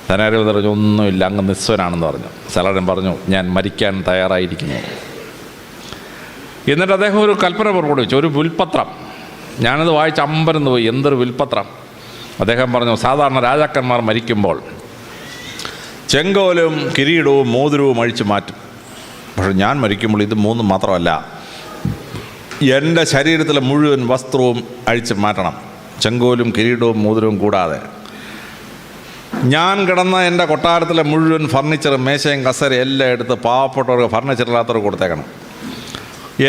ധനാരേന്ദ്രൻ പറഞ്ഞു, ഒന്നുമില്ല, അങ്ങ് നിസ്വനാണെന്ന് പറഞ്ഞു. സലാഡിൻ പറഞ്ഞു, ഞാൻ മരിക്കാൻ തയ്യാറായിരിക്കുന്നു. എന്നിട്ട് അദ്ദേഹം ഒരു കൽപ്പന പുറപ്പെടുവിച്ചു, ഒരു വിൽപ്പത്രം. ഞാനത് വായിച്ച് അമ്പരന്ന് പോയി, എന്തൊരു വിൽപ്പത്രം. അദ്ദേഹം പറഞ്ഞു, സാധാരണ രാജാക്കന്മാർ മരിക്കുമ്പോൾ ചെങ്കോലും കിരീടവും മോതിരവും അഴിച്ചു മാറ്റും. പക്ഷെ ഞാൻ മരിക്കുമ്പോൾ ഇത് 3 മാത്രമല്ല, എൻ്റെ ശരീരത്തിലെ മുഴുവൻ വസ്ത്രവും അഴിച്ച് മാറ്റണം, ചെങ്കോലും കിരീടവും മോതിരവും കൂടാതെ. ഞാൻ കിടന്ന എൻ്റെ കൊട്ടാരത്തിലെ മുഴുവൻ ഫർണിച്ചറും മേശയും കസേരയും എല്ലാം എടുത്ത് പാവപ്പെട്ടവർക്ക്, ഫർണിച്ചറില്ലാത്തവർക്ക് കൊടുത്തേക്കണം.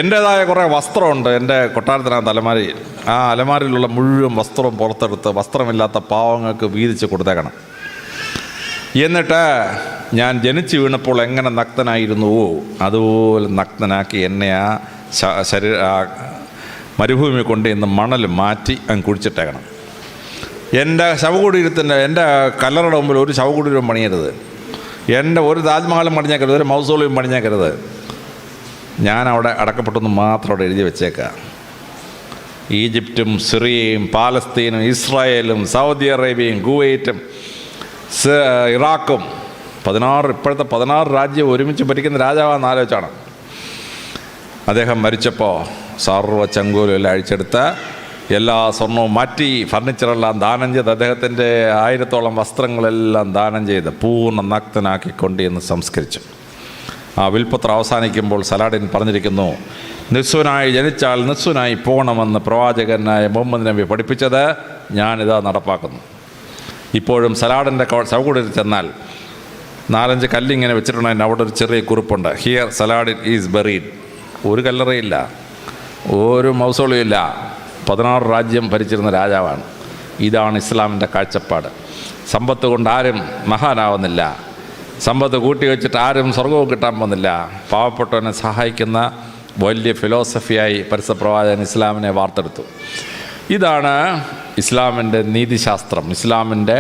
എൻ്റേതായ കുറേ വസ്ത്രമുണ്ട് എൻ്റെ കൊട്ടാരത്തിനകത്ത് അലമാരയിൽ. ആ അലമാരയിലുള്ള മുഴുവൻ വസ്ത്രവും പുറത്തെടുത്ത് വസ്ത്രമില്ലാത്ത പാവങ്ങൾക്ക് വീതിച്ച് കൊടുത്തേക്കണം. എന്നിട്ട് ഞാൻ ജനിച്ചു വീണപ്പോൾ എങ്ങനെ നഗ്നനായിരുന്നുവോ അതുപോലെ നഗ്നനാക്കി എന്നെ ആ മരുഭൂമി കൊണ്ട് ഇന്ന് മണൽ മാറ്റി അങ്ങ് കുഴിച്ചിട്ടേക്കണം. എൻ്റെ ശവകുടീരത്തിൻ്റെ, എൻ്റെ കല്ലറയുടെ മുമ്പിൽ ഒരു ശവകുടീരം പണിയരുത്, എൻ്റെ ഒരു താജ്മഹലും പണിഞ്ഞേക്കരുത്, ഒരു മൗസോളിയും പണിഞ്ഞേക്കരുത്. ഞാൻ അവിടെ അടക്കപ്പെട്ടെന്ന് മാത്രം അവിടെ എഴുതി വെച്ചേക്കുക. ഈജിപ്തും സിറിയയും പാലസ്തീനും ഇസ്രായേലും സൗദി അറേബ്യയും കുവൈറ്റും ഇറാഖും 16 ഇപ്പോഴത്തെ 16 രാജ്യം ഒരുമിച്ച് ഭരിക്കുന്ന രാജാവാണെന്ന് ആലോചിച്ചാണ്. അദ്ദേഹം മരിച്ചപ്പോൾ സർവ്വ ചെങ്കോലും എല്ലാം അഴിച്ചെടുത്ത് എല്ലാ സ്വർണവും മാറ്റി ഫർണിച്ചറെല്ലാം ദാനം ചെയ്ത് അദ്ദേഹത്തിൻ്റെ 1000ഓളം വസ്ത്രങ്ങളെല്ലാം ദാനം ചെയ്ത് പൂർണ്ണ നഗ്നനാക്കിക്കൊണ്ട് എന്ന് സംസ്കരിച്ചു. ആ വിൽപ്പത്രം അവസാനിക്കുമ്പോൾ സലാഡിൻ പറഞ്ഞിരിക്കുന്നു, നിസ്വനായി ജനിച്ചാൽ നിസ്വനായി പോകണമെന്ന് പ്രവാചകനായ മുഹമ്മദ് നബി പഠിപ്പിച്ചത് ഞാനിതാ നടപ്പാക്കുന്നു. ഇപ്പോഴും സലാഡിൻ്റെ ചവകുടിയിൽ ചെന്നാൽ 4-5 കല്ലിങ്ങനെ വെച്ചിട്ടുണ്ടെങ്കിൽ അവിടെ ഒരു ചെറിയ കുറിപ്പുണ്ട്, ഹിയർ സലാഡിൻ ഈസ് ബറീഡ്. ഒരു കല്ലറയില്ല, ഒരു മൗസോളിയില്ല, 16 രാജ്യം ഭരിച്ചിരുന്ന രാജാവാണ്. ഇതാണ് ഇസ്ലാമിൻ്റെ കാഴ്ചപ്പാട്. സമ്പത്ത് കൊണ്ട് ആരും മഹാനാവുന്നില്ല, സമ്പത്ത് കൂട്ടി വെച്ചിട്ട് ആരും സ്വർഗവും കിട്ടാൻ പോകുന്നില്ല. പാവപ്പെട്ടവനെ സഹായിക്കുന്ന വലിയ ഫിലോസഫിയായി പരിസരപ്രവാചകൻ ഇസ്ലാമിനെ വാർത്തെടുത്തു. ഇതാണ് ഇസ്ലാമിൻ്റെ നീതിശാസ്ത്രം, ഇസ്ലാമിൻ്റെ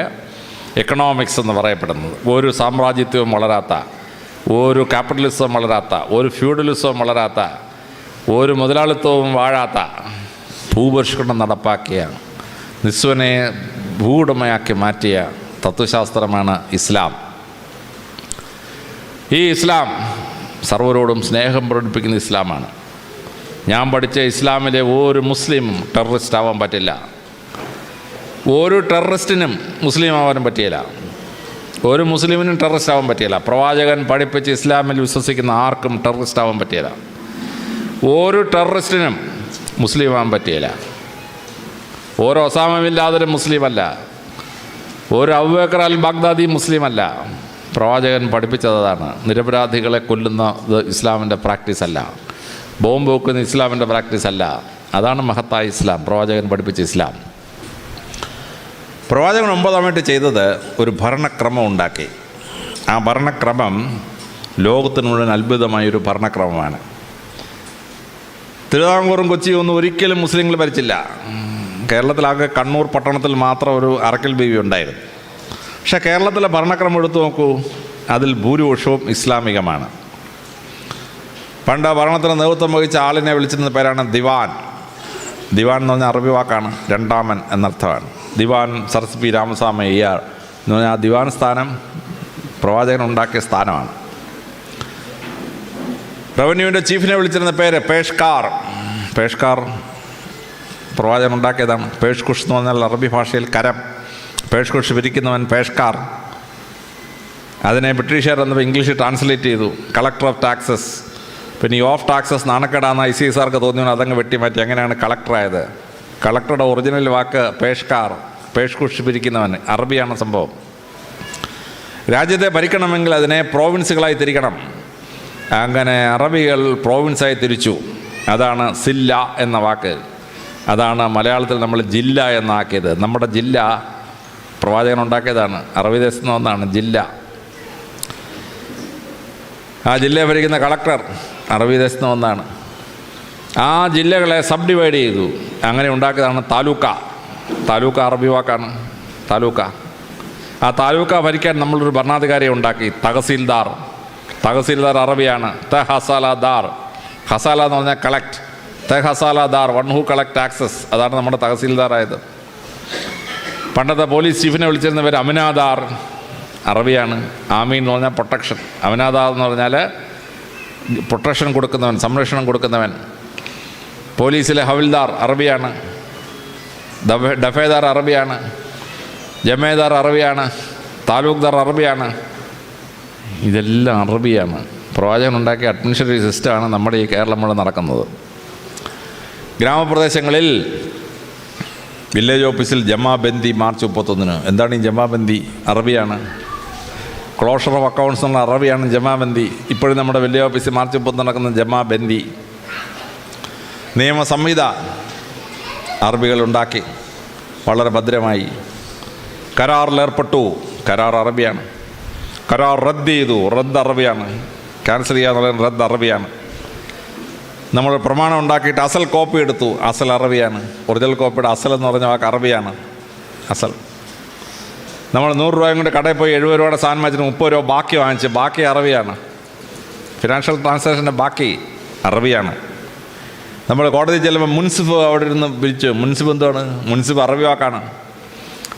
എക്കണോമിക്സ് എന്ന് പറയപ്പെടുന്നത്. ഒരു സാമ്രാജ്യത്വവും വളരാത്ത, ഒരു ക്യാപിറ്റലിസവും വളരാത്ത, ഒരു ഫ്യൂഡലിസവും വളരാത്ത, ഒരു മുതലാളിത്തവും വാഴാത്ത ഭൂപരിഷ്കരണം നടപ്പാക്കിയ, നിസ്വനെ ഭൂവുടമയാക്കി മാറ്റിയ തത്വശാസ്ത്രമാണ് ഇസ്ലാം. ഈ ഇസ്ലാം സർവരോടും സ്നേഹം പ്രകടിപ്പിക്കുന്ന ഇസ്ലാമാണ്. ഞാൻ പഠിച്ച ഇസ്ലാമിലെ ഒരു മുസ്ലിമും ടെററിസ്റ്റ് ആവാൻ പറ്റില്ല, ഒരു ടെററിസ്റ്റിനും മുസ്ലിം ആവാനും പറ്റിയില്ല, ഒരു മുസ്ലിമിനും ടെററിസ്റ്റ് ആവാൻ പറ്റിയില്ല. പ്രവാചകൻ പഠിപ്പിച്ച് ഇസ്ലാമിൽ വിശ്വസിക്കുന്ന ആർക്കും ടെററിസ്റ്റ് ആവാൻ പറ്റിയില്ല. ഒരു ടെററിസ്റ്റിനും മുസ്ലിം ആവാൻ പറ്റിയില്ല. ഒരു ഒസാമ ബിൻ ലാദനും മുസ്ലിമല്ല, ഒരു അബൂബക്കർ അൽ ബാഗ്ദാദി മുസ്ലിമല്ല. പ്രവാചകൻ പഠിപ്പിച്ചതാണ്. നിരപരാധികളെ കൊല്ലുന്നത് ഇസ്ലാമിൻ്റെ പ്രാക്ടീസ് അല്ല, ബോംബ് വെക്കുന്ന ഇസ്ലാമിൻ്റെ പ്രാക്ടീസ് അല്ല. അതാണ് മഹത്തായ ഇസ്ലാം, പ്രവാചകൻ പഠിപ്പിച്ച ഇസ്ലാം. പ്രവാചകൻ 9 ചെയ്തത് ഒരു ഭരണക്രമം ഉണ്ടാക്കി. ആ ഭരണക്രമം ലോകത്തിന് മുഴുവൻ അത്ഭുതമായൊരു ഭരണക്രമമാണ്. തിരുവിതാംകൂറും കൊച്ചിയും ഒന്നും ഒരിക്കലും മുസ്ലിങ്ങൾ ഭരിച്ചില്ല. കേരളത്തിലാകെ കണ്ണൂർ പട്ടണത്തിൽ മാത്രം ഒരു അറക്കൽ ബീവി ഉണ്ടായിരുന്നു. പക്ഷേ കേരളത്തിലെ ഭരണക്രമം എടുത്തു നോക്കൂ, അതിൽ ഭൂരിപക്ഷവും ഇസ്ലാമികമാണ്. പണ്ട് ഭരണത്തിന് നേതൃത്വം വഹിച്ച ആളിനെ വിളിച്ചിരുന്ന പേരാണ് ദിവാൻ. ദിവാൻ എന്ന് പറഞ്ഞാൽ അറബി വാക്കാണ്, രണ്ടാമൻ എന്നർത്ഥമാണ്. ദിവാൻ സരസ്വതി രാമസ്വാമി അയ്യാർ എന്ന് പറഞ്ഞാൽ ആ ദിവാൻ സ്ഥാനം പ്രവാചകൻ ഉണ്ടാക്കിയ സ്ഥാനമാണ്. റവന്യൂവിൻ്റെ ചീഫിനെ വിളിച്ചിരുന്ന പേര് പേഷ്കാർ. പേഷ്കാർ പ്രവാചകൻ ഉണ്ടാക്കിയതാണ്. പേഷ്കുഷ് എന്ന് പറഞ്ഞാൽ അറബി ഭാഷയിൽ കരം. പേഷ്കുഷ് വിരിക്കുന്നവൻ പേഷ്കാർ. അതിനെ ബ്രിട്ടീഷുകാർ എന്നപ്പോൾ ഇംഗ്ലീഷിൽ ട്രാൻസ്ലേറ്റ് ചെയ്തു കളക്ടർ ഓഫ് ടാക്സസ്. പിന്നെ ഈ ഓഫ് ടാക്സസ് നാണക്കേടാന്ന് ICSർക്ക് തോന്നിയോ അതങ്ങ് വെട്ടിമാറ്റി. അങ്ങനെയാണ് കളക്ടറായത്. കളക്ടറുടെ ഒറിജിനൽ വാക്ക് പേഷ്കാർ, പേഷ്കുഷ് പിരിക്കുന്നവൻ. അറബിയാണ് സംഭവം. രാജ്യത്തെ ഭരിക്കണമെങ്കിൽ അതിനെ പ്രോവിൻസുകളായി തിരിക്കണം. അങ്ങനെ അറബികൾ പ്രോവിൻസായി തിരിച്ചു. അതാണ് സില്ല എന്ന വാക്ക്. അതാണ് മലയാളത്തിൽ നമ്മൾ ജില്ല എന്നാക്കിയത്. നമ്മുടെ ജില്ല പ്രവാചകൻ ഉണ്ടാക്കിയതാണ്. അറബി ദേശത്ത് നിന്ന് ഒന്നാണ് ജില്ല. ആ ജില്ലയെ ഭരിക്കുന്ന കളക്ടർ അറബി ദേശത്ത് നിന്ന് ഒന്നാണ്. ആ ജില്ലകളെ സബ് ഡിവൈഡ് ചെയ്തു. അങ്ങനെ ഉണ്ടാക്കിയതാണ് താലൂക്ക. താലൂക്ക അറബി വാക്കാണ് താലൂക്ക. ആ താലൂക്ക ഭരിക്കാൻ നമ്മളൊരു ഭരണാധികാരിയെ ഉണ്ടാക്കി, തഹസീൽദാർ. തഹസീൽദാർ അറബിയാണ്. ഹസാലദാർ. ഹസാല എന്ന് പറഞ്ഞാൽ കളക്ട്. ഹസാലദാർ, വൺ ഹു കളക്ട് ടാക്സസ്. അതാണ് നമ്മുടെ തഹസീൽദാറായത്. പണ്ടത്തെ പോലീസ് ചീഫിനെ വിളിച്ചിരുന്ന പേര് അമിനാദാർ. അറബിയാണ്. ആമീൻ എന്ന് പറഞ്ഞാൽ പ്രൊട്ടക്ഷൻ. അമിനാദാർ എന്ന് പറഞ്ഞാൽ പ്രൊട്ടക്ഷൻ കൊടുക്കുന്നവൻ, സംരക്ഷണം കൊടുക്കുന്നവൻ. പോലീസിലെ ഹവിൽദാർ അറബിയാണ്. ഡഫേദാർ അറബിയാണ്. ജമേദാർ അറബിയാണ്. താലൂക്ക്ദാർ അറബിയാണ്. ഇതെല്ലാം അറബിയാണ്. പ്രവാചകൻ ഉണ്ടാക്കിയ അഡ്മിനിസ്ട്രേറ്റീവ് സിസ്റ്റമാണ് നമ്മുടെ ഈ കേരളം മുഴുവൻ നടക്കുന്നത്. ഗ്രാമപ്രദേശങ്ങളിൽ വില്ലേജ് ഓഫീസിൽ ജമാബന്ദി മാർച്ച് 31. എന്താണ് ഈ ജമാബന്ദി? അറബിയാണ്. ക്ലോഷർ ഓഫ് അക്കൗണ്ട്സ് എന്നുള്ള അറബിയാണ് ജമാബന്ദി. ഇപ്പോഴും നമ്മുടെ വില്ലേജ് ഓഫീസിൽ മാർച്ച് 30 നടക്കുന്ന ജമാബന്ദി. നിയമസംഹിത അറബികളുണ്ടാക്കി വളരെ ഭദ്രമായി. കരാറിലേർപ്പെട്ടു. കരാർ അറബിയാണ്. കരാർ റദ്ദ് ചെയ്തു. റദ്ദ് അറബിയാണ്. ക്യാൻസൽ ചെയ്യുക എന്നുള്ളത് റദ്ദ് അറബിയാണ്. നമ്മൾ പ്രമാണം ഉണ്ടാക്കിയിട്ട് അസൽ കോപ്പി എടുത്തു. അസൽ അറബിയാണ്. ഒറിജിനൽ കോപ്പിയുടെ അസൽ എന്ന് പറഞ്ഞ വാക്ക് അറബിയാണ്. അസൽ. നമ്മൾ 100 രൂപയും കൊണ്ട് കടയിൽ പോയി 70 രൂപയുടെ സാധനം വെച്ചിട്ട് 30 രൂപ ബാക്കി വാങ്ങിച്ച്, ബാക്കി അറബിയാണ്. ഫിനാൻഷ്യൽ ട്രാൻസാക്ഷൻ്റെ ബാക്കി അറബിയാണ്. നമ്മൾ കോടതി ചെല്ലുമ്പോൾ മുൻസിഫ് അവിടെ ഇരുന്ന് വിളിച്ചു. മുൻസിഫ് എന്താണ്? മുൻസിഫ് അറബി വാക്കാണ്.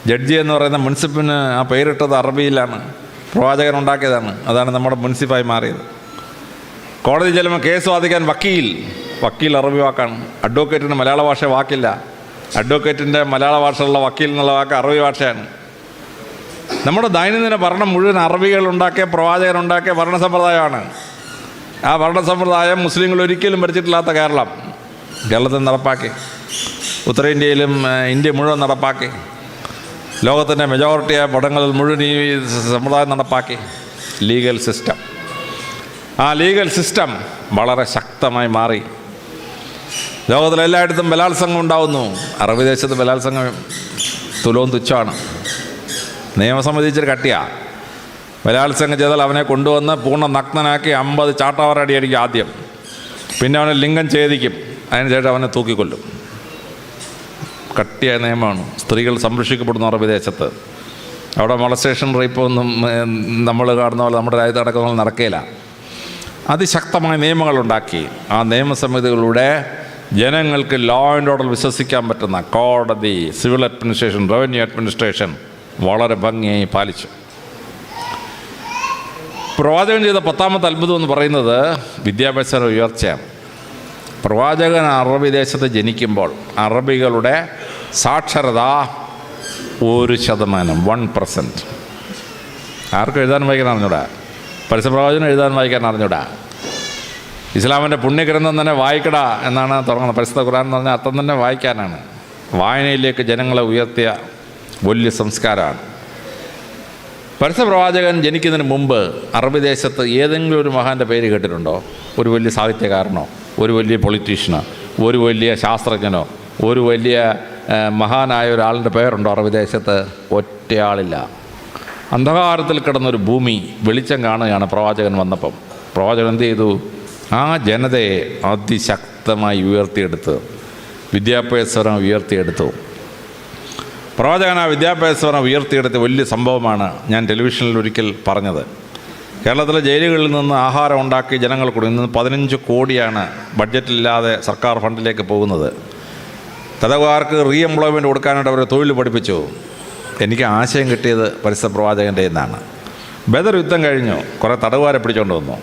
ജഡ്ജി എന്ന് പറയുന്ന മുൻസിഫിന് ആ പേരിട്ടത് അറബിയിലാണ്. പ്രവാചകൻ ഉണ്ടാക്കിയതാണ്. അതാണ് നമ്മുടെ മുൻസിഫായി മാറിയത്. കോടതി ചെല്ലുമ്പോൾ കേസ് വാദിക്കാൻ വക്കീൽ. വക്കീൽ അറബി വാക്കാണ്. അഡ്വക്കേറ്റിന് മലയാള ഭാഷ വാക്കില്ല. അഡ്വക്കേറ്റിൻ്റെ മലയാള ഭാഷയുള്ള വക്കീൽ എന്നുള്ള വാക്ക് അറബി ഭാഷയാണ്. നമ്മുടെ ദൈനംദിന ഭരണം മുഴുവൻ അറബികൾ ഉണ്ടാക്കിയ, പ്രവാചകൻ ഉണ്ടാക്കിയ ഭരണ സമ്പ്രദായമാണ്. ആ ഭരണ സമ്പ്രദായം മുസ്ലിങ്ങൾ ഒരിക്കലും ഭരിച്ചിട്ടില്ലാത്ത കേരളത്തിൽ നടപ്പാക്കി. ഉത്തരേന്ത്യയിലും ഇന്ത്യ മുഴുവൻ നടപ്പാക്കി. ലോകത്തിൻ്റെ മെജോറിറ്റിയായ പടങ്ങളിൽ മുഴുവൻ ഈ സമ്പ്രദായം നടപ്പാക്കി. Legal system. ആ ലീഗൽ സിസ്റ്റം വളരെ ശക്തമായി മാറി. ലോകത്തിലെല്ലായിടത്തും ബലാത്സംഗം ഉണ്ടാവുന്നു. അറബി ദേശത്ത് ബലാത്സംഗം തുലവും തുച്ഛമാണ്. നിയമസമിതി ഇച്ചിരി കട്ടിയാണ്. ബലാത്സംഗം ചെയ്താൽ അവനെ കൊണ്ടുവന്ന് പൂർണ്ണ നഗ്നനാക്കി 50 ചാട്ടവാറ അടിക്കും ആദ്യം. പിന്നെ അവനെ ലിംഗം ഛേദിക്കും. അതിനുശേഷം അവനെ തൂക്കിക്കൊല്ലും. കട്ടിയായ നിയമമാണ്. സ്ത്രീകൾ സംരക്ഷിക്കപ്പെടുന്നു അറബി ദേശത്ത്. അവിടെ മൊളസ്റ്റേഷൻ റേപ്പൊന്നും നമ്മൾ കാണുന്ന പോലെ നമ്മുടെ രാജ്യത്ത് നടക്കുന്ന നടക്കുകയില്ല. അതിശക്തമായ നിയമങ്ങളുണ്ടാക്കി. ആ നിയമസമിതികളുടെ ജനങ്ങൾക്ക് ലോ ആൻഡ് ഓർഡർ വിശ്വസിക്കാൻ പറ്റുന്ന കോടതി, സിവിൽ അഡ്മിനിസ്ട്രേഷൻ, റവന്യൂ അഡ്മിനിസ്ട്രേഷൻ വളരെ ഭംഗിയായി പാലിച്ചു. പ്രവാചകൻ ചെയ്ത 10ാമത്തെ അത്ഭുതം എന്ന് പറയുന്നത് വിദ്യാഭ്യാസ ഉയർച്ചയാണ്. പ്രവാചകൻ അറബി ദേശത്ത് ജനിക്കുമ്പോൾ അറബികളുടെ സാക്ഷരത 1%, 1%. ആർക്കും എഴുതാൻ വായിക്കാൻ അറിഞ്ഞൂടാ. പരസ്യപ്രവാചകനും എഴുതാൻ വായിക്കാൻ അറിഞ്ഞൂടാ. ഇസ്ലാമിൻ്റെ പുണ്യഗ്രന്ഥം തന്നെ വായിക്കടാ എന്നാണ് തുടങ്ങുന്നത്. പരിശുദ്ധ ഖുർആൻ എന്ന് പറഞ്ഞാൽ അർത്ഥം തന്നെ വായിക്കാനാണ്. വായനയിലേക്ക് ജനങ്ങളെ ഉയർത്തിയ വലിയ സംസ്കാരമാണ്. പരസ്യപ്രവാചകൻ ജനിക്കുന്നതിന് മുമ്പ് അറബി ദേശത്ത് ഏതെങ്കിലും ഒരു മഹാൻ്റെ പേര് കേട്ടിട്ടുണ്ടോ? ഒരു വലിയ സാഹിത്യകാരനോ, ഒരു വലിയ പൊളിറ്റീഷ്യനോ, ഒരു വലിയ ശാസ്ത്രജ്ഞനോ, ഒരു വലിയ മഹാനായ ഒരാളിൻ്റെ പേരുണ്ടോ അറബി ദേശത്ത്? ഒറ്റയാളില്ല. അന്ധകാരത്തിൽ കിടന്നൊരു ഭൂമി വെളിച്ചം കാണുകയാണ് പ്രവാചകൻ വന്നപ്പം. പ്രവാചകൻ എന്ത് ചെയ്തു? ആ ജനതയെ അതിശക്തമായി ഉയർത്തിയെടുത്ത്, വിദ്യാഭ്യാസം ഉയർത്തിയെടുത്തു. പ്രവാചകൻ ആ വിദ്യാഭ്യാസം ഉയർത്തിയെടുത്ത വലിയ സംഭവമാണ് ഞാൻ ടെലിവിഷനിൽ ഒരിക്കൽ പറഞ്ഞത്. കേരളത്തിലെ ജയിലുകളിൽ നിന്ന് ആഹാരം ഉണ്ടാക്കി ജനങ്ങൾ കൂടി ഇന്ന് 15 കോടിയാണ് ബഡ്ജറ്റില്ലാതെ സർക്കാർ ഫണ്ടിലേക്ക് പോകുന്നത്. തടവുകാർക്ക് റീഎംപ്ലോയ്മെൻറ്റ് കൊടുക്കാനായിട്ട് അവരെ തൊഴിൽ പഠിപ്പിച്ചു. എനിക്ക് ആശയം കിട്ടിയത് പരിശുദ്ധ പ്രവാചകൻ്റെ നിന്നാണ്. ബദർ യുദ്ധം കഴിഞ്ഞു. കുറേ തടവുകാരെ പിടിച്ചുകൊണ്ട് വന്നു.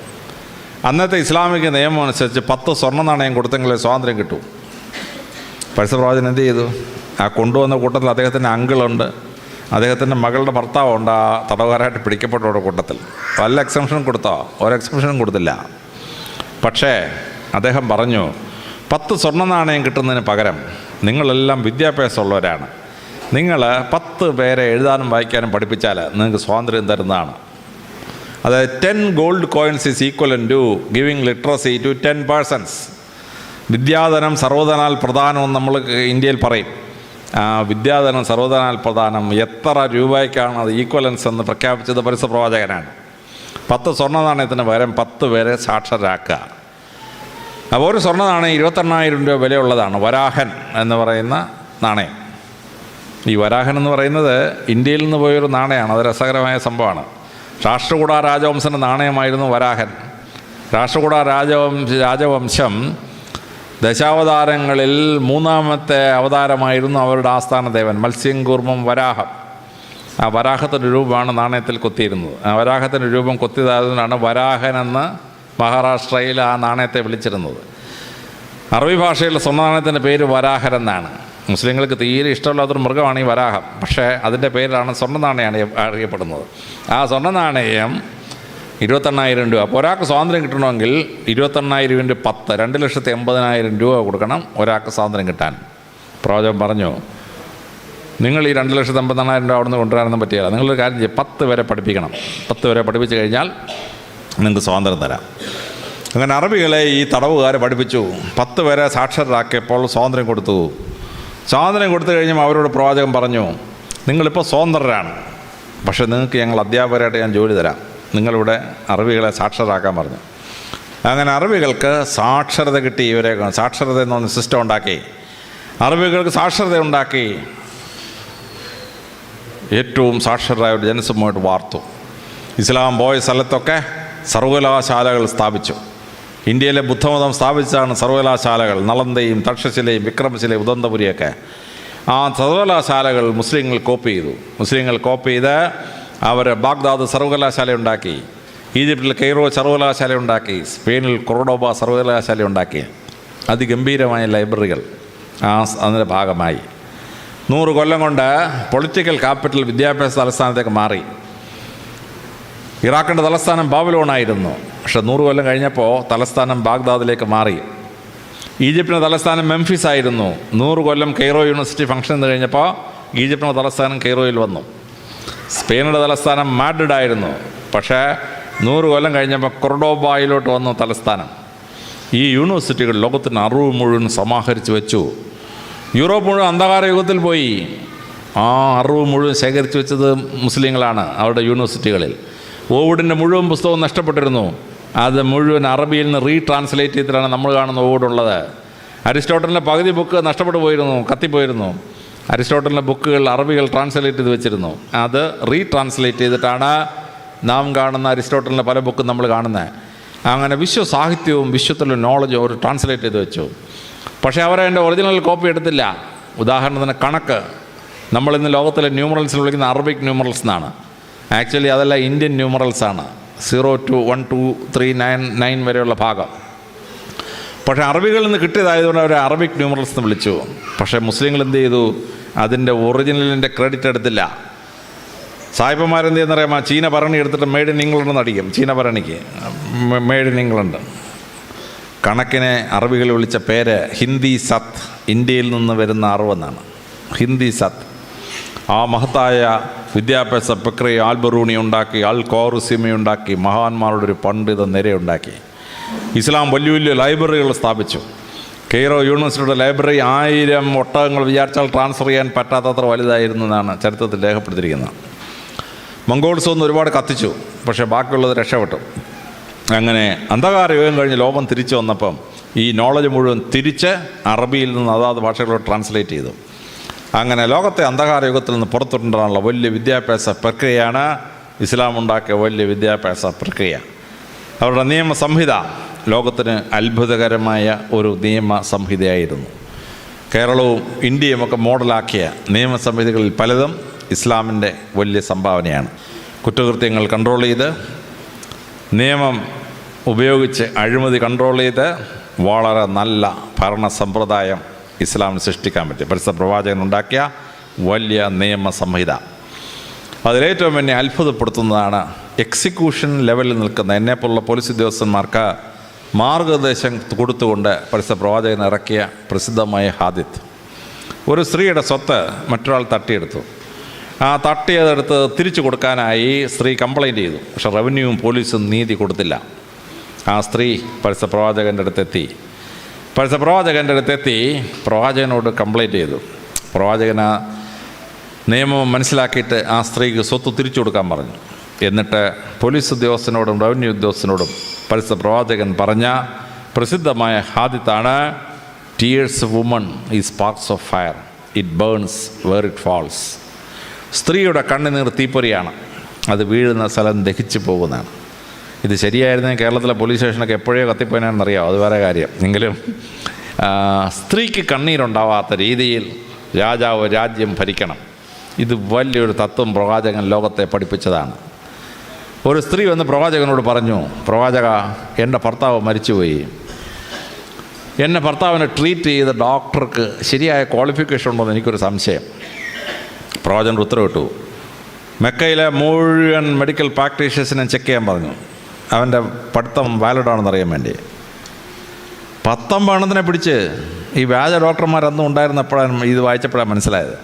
അന്നത്തെ ഇസ്ലാമിക നിയമം അനുസരിച്ച് 10 സ്വർണ്ണ നാണയം കൊടുത്തെങ്കിലേ സ്വാതന്ത്ര്യം കിട്ടൂ. പരസ്യപ്രവാചകൻ എന്ത് ചെയ്തു? ആ കൊണ്ടുവന്ന കൂട്ടത്തിൽ അദ്ദേഹത്തിൻ്റെ അങ്കിളുണ്ട്, അദ്ദേഹത്തിൻ്റെ മകളുടെ ഭർത്താവുണ്ട് ആ തടവുകാരായിട്ട് പിടിക്കപ്പെട്ടവരുടെ കൂട്ടത്തിൽ. വല്ല എക്സംഷനും കൊടുത്തോ? ഒരു എക്സംഷനും കൊടുത്തില്ല. പക്ഷേ അദ്ദേഹം പറഞ്ഞു, 10 സ്വർണ്ണ നാണയം കിട്ടുന്നതിന് പകരം നിങ്ങളെല്ലാം വിദ്യാഭ്യാസമുള്ളവരാണ്, നിങ്ങൾ 10 പേരെ എഴുതാനും വായിക്കാനും പഠിപ്പിച്ചാൽ നിങ്ങൾക്ക് സ്വാതന്ത്ര്യം തരുന്നതാണ്. അതായത് 10 gold coins is equivalent to giving literacy to 10 persons. വിദ്യാധനം സർവ്വധനാൽ പ്രധാനമെന്ന് നമ്മൾ ഇന്ത്യയിൽ പറയും. വിദ്യാധനം സർവ്വധനാൽ പ്രധാനം, എത്ര രൂപയ്ക്കാണ് അത് ഈക്വലൻസ് എന്ന് പ്രഖ്യാപിച്ചത് പരസ്യപ്രവാചകനാണ്. 10 സ്വർണ്ണ നാണയത്തിന് പകരം 10 പേരെ സാക്ഷരരാക്കുക. അപ്പോൾ ഒരു സ്വർണ്ണ നാണയം 28,000 രൂപ വിലയുള്ളതാണ്. വരാഹൻ എന്ന് പറയുന്ന നാണയം. ഈ വരാഹൻ എന്ന് പറയുന്നത് ഇന്ത്യയിൽ നിന്ന് പോയൊരു നാണയമാണ്. അത് രസകരമായ സംഭവമാണ്. രാഷ്ട്രകൂട രാജവംശൻ്റെ നാണയമായിരുന്നു വരാഹൻ. രാഷ്ട്രകൂട രാജവംശം ദശാവതാരങ്ങളിൽ 3ാമത്തെ അവതാരമായിരുന്നു അവരുടെ ആസ്ഥാന ദേവൻ മത്സ്യംകൂർമ്മം വരാഹം. ആ വരാഹത്തിൻ്റെ രൂപമാണ് നാണയത്തിൽ കൊത്തിയിരുന്നത്. ആ വരാഹത്തിൻ്റെ രൂപം കൊത്തിയതായതുകൊണ്ടാണ് വരാഹൻ എന്ന് മഹാരാഷ്ട്രയിൽ ആ നാണയത്തെ വിളിച്ചിരുന്നത്. അറബി ഭാഷയിലെ സ്വർണ്ണ നാണയത്തിൻ്റെ പേര് വരാഹൻ എന്നാണ്. മുസ്ലിങ്ങൾക്ക് തീരെ ഇഷ്ടമില്ലാത്തൊരു മൃഗമാണ് ഈ വരാഹം. പക്ഷേ അതിൻ്റെ പേരിലാണ് സ്വർണ്ണ നാണയമാണ് അറിയപ്പെടുന്നത്. ആ സ്വർണ്ണ നാണയം 28,000 രൂപ. അപ്പോൾ ഒരാൾക്ക് സ്വാതന്ത്ര്യം കിട്ടണമെങ്കിൽ 28,000 × 10 2,80,000 രൂപ കൊടുക്കണം ഒരാൾക്ക് സ്വാതന്ത്ര്യം കിട്ടാൻ. പ്രവാചകൻ പറഞ്ഞു, നിങ്ങൾ ഈ 2,80,000 രൂപ അവിടെ നിന്ന് കൊണ്ടുവരാനൊന്നും പറ്റില്ല. നിങ്ങളൊരു കാര്യം ചെയ്യും, 10 വരെ പഠിപ്പിക്കണം. 10 വരെ പഠിപ്പിച്ച് കഴിഞ്ഞാൽ നിങ്ങൾക്ക് സ്വാതന്ത്ര്യം തരാം. അങ്ങനെ അറബികളെ ഈ തടവുകാരെ പഠിപ്പിച്ചു. 10 പേരെ സാക്ഷരരാക്കിയപ്പോൾ സ്വാതന്ത്ര്യം കൊടുത്തു. സ്വാതന്ത്ര്യം കൊടുത്തു കഴിഞ്ഞപ്പോൾ അവരോട് പ്രവാചകൻ പറഞ്ഞു, നിങ്ങളിപ്പോൾ സ്വതന്ത്രരാണ്, പക്ഷേ നിങ്ങൾക്ക് ഞങ്ങൾ അധ്യാപകരായിട്ട് ഞാൻ ജോലി തരാം. നിങ്ങളിവിടെ അറബികളെ സാക്ഷരരാക്കാൻ പറഞ്ഞു. അങ്ങനെ അറബികൾക്ക് സാക്ഷരത കിട്ടി. ഇവരെ സാക്ഷരത എന്ന് പറഞ്ഞ സിസ്റ്റം ഉണ്ടാക്കി. അറബികൾക്ക് സാക്ഷരത ഉണ്ടാക്കി. ഏറ്റവും സാക്ഷരരായ ഒരു ജനസമൂഹമായിട്ട് വാർത്തു. ഇസ്ലാം പോയ സ്ഥലത്തൊക്കെ സർവകലാശാലകൾ സ്ഥാപിച്ചു. ഇന്ത്യയിലെ ബുദ്ധമതം സ്ഥാപിച്ചാണ് സർവകലാശാലകൾ. നളന്ദയും തക്ഷശിലയും വിക്രമശിലയും ഉദന്തപുരിയൊക്കെ. ആ സർവകലാശാലകൾ മുസ്ലിങ്ങൾ കോപ്പി ചെയ്തു. മുസ്ലിങ്ങൾ കോപ്പി ചെയ്ത് അവർ ബാഗ്ദാദ് സർവകലാശാല ഉണ്ടാക്കി, ഈജിപ്തിൽ കെയ്റോ സർവകലാശാല ഉണ്ടാക്കി, സ്പെയിനിൽ കൊർഡോബ സർവകലാശാല ഉണ്ടാക്കി. അതിഗംഭീരമായ ലൈബ്രറികൾ അതിൻ്റെ ഭാഗമായി. 100 കൊല്ലം കൊണ്ട് പൊളിറ്റിക്കൽ ക്യാപിറ്റൽ വിദ്യാഭ്യാസ തലസ്ഥാനത്തേക്ക് മാറി. ഇറാഖിൻ്റെ തലസ്ഥാനം ബാബിലോണായിരുന്നു. പക്ഷേ 100 കൊല്ലം കഴിഞ്ഞപ്പോൾ തലസ്ഥാനം ബാഗ്ദാദിലേക്ക് മാറി. ഈജിപ്തിൻ്റെ തലസ്ഥാനം മെംഫിസ് ആയിരുന്നു. 100 കൊല്ലം കെയ്റോ യൂണിവേഴ്സിറ്റി ഫംഗ്ഷൻ ചെയ്ത് കഴിഞ്ഞപ്പോൾ ഈജിപ്തിൻ്റെ തലസ്ഥാനം കെയ്റോയിൽ വന്നു. സ്പെയിനിൻ്റെ തലസ്ഥാനം മാഡ്രിഡ് ആയിരുന്നു. പക്ഷേ 100 കൊല്ലം കഴിഞ്ഞപ്പോൾ കൊർഡോബായിലോട്ട് വന്നു തലസ്ഥാനം. ഈ യൂണിവേഴ്സിറ്റികൾ ലോകത്തിന് അറിവ് മുഴുവൻ സമാഹരിച്ച് വെച്ചു. യൂറോപ്പ് മുഴുവൻ അന്ധകാര യുഗത്തിൽ പോയി. ആ അറിവ് മുഴുവൻ ശേഖരിച്ച് വെച്ചത് മുസ്ലിങ്ങളാണ് അവരുടെ യൂണിവേഴ്സിറ്റികളിൽ. ഓവിഡിൻ്റെ മുഴുവൻ പുസ്തകവും നഷ്ടപ്പെട്ടിരുന്നു. അത് മുഴുവൻ അറബിയിൽ നിന്ന് റീട്രാൻസ്ലേറ്റ് ചെയ്തിട്ടാണ് നമ്മൾ കാണുന്ന ഓവിഡുള്ളത്. അരിസ്റ്റോട്ടലിൻ്റെ പകുതി ബുക്ക് നഷ്ടപ്പെട്ടു പോയിരുന്നു, കത്തിപ്പോയിരുന്നു. അരിസ്റ്റോട്ടലിൻ്റെ ബുക്കുകൾ അറബികൾ ട്രാൻസ്ലേറ്റ് ചെയ്ത് വെച്ചിരുന്നു. അത് റീട്രാൻസ്ലേറ്റ് ചെയ്തിട്ടാണ് നാം കാണുന്ന അരിസ്റ്റോട്ടലിൻ്റെ പല ബുക്കും നമ്മൾ കാണുന്നത്. അങ്ങനെ വിശ്വസാഹിത്യവും വിശ്വത്തിലുള്ള നോളജും അവർ ട്രാൻസ്ലേറ്റ് ചെയ്ത് വെച്ചു. പക്ഷേ അവരതിൻ്റെ ഒറിജിനൽ കോപ്പി എടുത്തില്ല. ഉദാഹരണത്തിന് കണക്ക്, നമ്മളിന്ന് ലോകത്തിലെ ന്യൂമറൽസിൽ വിളിക്കുന്ന അറബിക് ന്യൂമറൽസ് എന്നാണ്. ആക്ച്വലി അതല്ല, ഇന്ത്യൻ ന്യൂമറൽസാണ്. 0 to 1 2 3 9 9 വരെയുള്ള ഭാഗം. പക്ഷേ അറബികളിൽ നിന്ന് കിട്ടിയതായതുകൊണ്ട് അവർ അറബിക് ന്യൂമറൽസ് എന്ന് വിളിച്ചു. പക്ഷേ മുസ്ലിങ്ങൾ എന്ത് ചെയ്തു? അതിൻ്റെ ഒറിജിനലിൻ്റെ ക്രെഡിറ്റ് എടുത്തില്ല. സായിപ്പന്മാരെന്ത് ചെയ്യുന്നറിയാമോ? ചീന ഭരണി എടുത്തിട്ട് മെയ്ഡ് ഇൻ ഇംഗ്ലണ്ട് എന്ന് അടിക്കും. ചീന ഭരണിക്ക് മെയ്ഡ് ഇൻ ഇംഗ്ലണ്ട്. കണക്കിനെ അറബികൾ വിളിച്ച പേര് ഹിന്ദി സത്ത്, ഇന്ത്യയിൽ നിന്ന് വരുന്ന അറിവെന്നാണ്. ഹിന്ദി സത്ത്. ആ മഹത്തായ വിദ്യാഭ്യാസ പ്രക്രിയ ആൽബറൂണി ഉണ്ടാക്കി, അൽ ഖ്വാറിസിമി ഉണ്ടാക്കി, മഹാന്മാരുടെ ഒരു പണ്ഡിത നിരയുണ്ടാക്കി. ഇസ്ലാം വലിയ വലിയ ലൈബ്രറികൾ സ്ഥാപിച്ചു. കെയ്റോ യൂണിവേഴ്സിറ്റിയുടെ ലൈബ്രറി 1000 ഒട്ടകങ്ങൾ വിചാരിച്ചാൽ ട്രാൻസ്ഫർ ചെയ്യാൻ പറ്റാത്തത്ര വലുതായിരുന്നു എന്നാണ് ചരിത്രത്തിൽ രേഖപ്പെടുത്തിയിരിക്കുന്നത്. മംഗോൾസ് ഒന്ന് ഒരുപാട് കത്തിച്ചു, പക്ഷേ ബാക്കിയുള്ളത് രക്ഷപ്പെട്ടു. അങ്ങനെ അന്ധകാര യുഗം കഴിഞ്ഞ് ലോകം തിരിച്ചു വന്നപ്പം ഈ നോളജ് മുഴുവൻ തിരിച്ച് അറബിയിൽ നിന്ന് അതാത് ഭാഷകളോട് ട്രാൻസ്ലേറ്റ് ചെയ്തു. അങ്ങനെ ലോകത്തെ അന്ധകാര യുഗത്തിൽ നിന്ന് പുറത്തുകൊണ്ടുവരാനുള്ള വലിയ വിദ്യാഭ്യാസ പ്രക്രിയയാണ് ഇസ്ലാം ഉണ്ടാക്കിയ വലിയ വിദ്യാഭ്യാസ പ്രക്രിയ. അവരുടെ നിയമസംഹിത ലോകത്തിന് അത്ഭുതകരമായ ഒരു നിയമസംഹിതയായിരുന്നു. കേരളവും ഇന്ത്യയുമൊക്കെ മോഡലാക്കിയ നിയമസംഹിതകളിൽ പലതും ഇസ്ലാമിൻ്റെ വലിയ സംഭാവനയാണ്. കുറ്റകൃത്യങ്ങൾ കൺട്രോൾ ചെയ്ത് നിയമം ഉപയോഗിച്ച് അഴിമതി കൺട്രോൾ ചെയ്ത് വളരെ നല്ല ഭരണ സമ്പ്രദായം ഇസ്ലാമിന് സൃഷ്ടിക്കാൻ പറ്റി. പരിശുദ്ധ പ്രവാചകൻ ഉണ്ടാക്കിയ വലിയ നിയമസംഹിത. അതിലേറ്റവും എന്നെ അത്ഭുതപ്പെടുത്തുന്നതാണ് എക്സിക്യൂഷൻ ലെവലിൽ നിൽക്കുന്ന എന്നെപ്പോലുള്ള പോലീസ് ഉദ്യോഗസ്ഥന്മാർക്ക് മാർഗനിർദ്ദേശം കൊടുത്തുകൊണ്ട് പരിശുദ്ധ പ്രവാചകൻ ഇറക്കിയ പ്രസിദ്ധമായ ഹാദിത്ത്. ഒരു സ്ത്രീയുടെ സ്വത്ത് മറ്റൊരാൾ തട്ടിയെടുത്തു. ആ തട്ടിയതെടുത്ത് തിരിച്ചു കൊടുക്കാനായി സ്ത്രീ കംപ്ലൈൻറ്റ് ചെയ്തു. പക്ഷെ റവന്യൂവും പോലീസും നീതി കൊടുത്തില്ല. ആ സ്ത്രീ പരിശുദ്ധ പ്രവാചകൻ്റെ അടുത്തെത്തി. പരിശുദ്ധ പ്രവാചകൻ്റെ അടുത്തെത്തി പ്രവാചകനോട് കംപ്ലൈൻറ്റ് ചെയ്തു. പ്രവാചകൻ ആ നിയമം മനസ്സിലാക്കിയിട്ട് ആ സ്ത്രീക്ക് സ്വത്ത് തിരിച്ചു കൊടുക്കാൻ പറഞ്ഞു. എന്നിട്ട് പോലീസ് ഉദ്യോഗസ്ഥനോടും റവന്യൂ ഉദ്യോഗസ്ഥനോടും പരിശുദ്ധ പ്രവാചകൻ പറഞ്ഞ പ്രസിദ്ധമായ ഹാദിത്താണ്, tears woman is sparks of fire, it burns where it falls. സ്ത്രീയുടെ കണ്ണുനീർ തീപ്പൊരിയാണ്, അത് വീഴുന്ന സ്ഥലം ദഹിച്ചു പോകുന്നതാണ്. ഇത് ശരിയായിരുന്നെങ്കിൽ കേരളത്തിലെ പോലീസ് സ്റ്റേഷനൊക്കെ എപ്പോഴേ കത്തിപ്പോയനാണെന്നറിയാം, അത് വേറെ കാര്യം. എങ്കിലും സ്ത്രീക്ക് കണ്ണീരുണ്ടാവാത്ത രീതിയിൽ രാജാവ് രാജ്യം ഭരിക്കണം. ഇത് വലിയൊരു തത്വം പ്രവാചകൻ ലോകത്തെ പഠിപ്പിച്ചതാണ്. ഒരു സ്ത്രീ വന്ന് പ്രവാചകനോട് പറഞ്ഞു, പ്രവാചക, എൻ്റെ ഭർത്താവ് മരിച്ചുപോയി. എന്നെ ഭർത്താവിനെ ട്രീറ്റ് ചെയ്ത ഡോക്ടർക്ക് ശരിയായ ക്വാളിഫിക്കേഷൻ ഉണ്ടോയെന്ന് എനിക്കൊരു സംശയം. പ്രവാചകൻ ഉത്തരവിട്ടു, മെക്കയിലെ മുഴുവൻ മെഡിക്കൽ പ്രാക്ടീഷേഴ്സിനെ ചെക്ക് ചെയ്യാൻ പറഞ്ഞു. അവൻ്റെ പഠിത്തം വാലിഡാണെന്ന് അറിയാൻ വേണ്ടി. 19 എണ്ണത്തിനെ പിടിച്ച് ഈ വ്യാജ ഡോക്ടർമാരൊന്നും ഉണ്ടായിരുന്നപ്പോഴാണ് ഇത് വായിച്ചപ്പോഴാണ് മനസ്സിലായത്.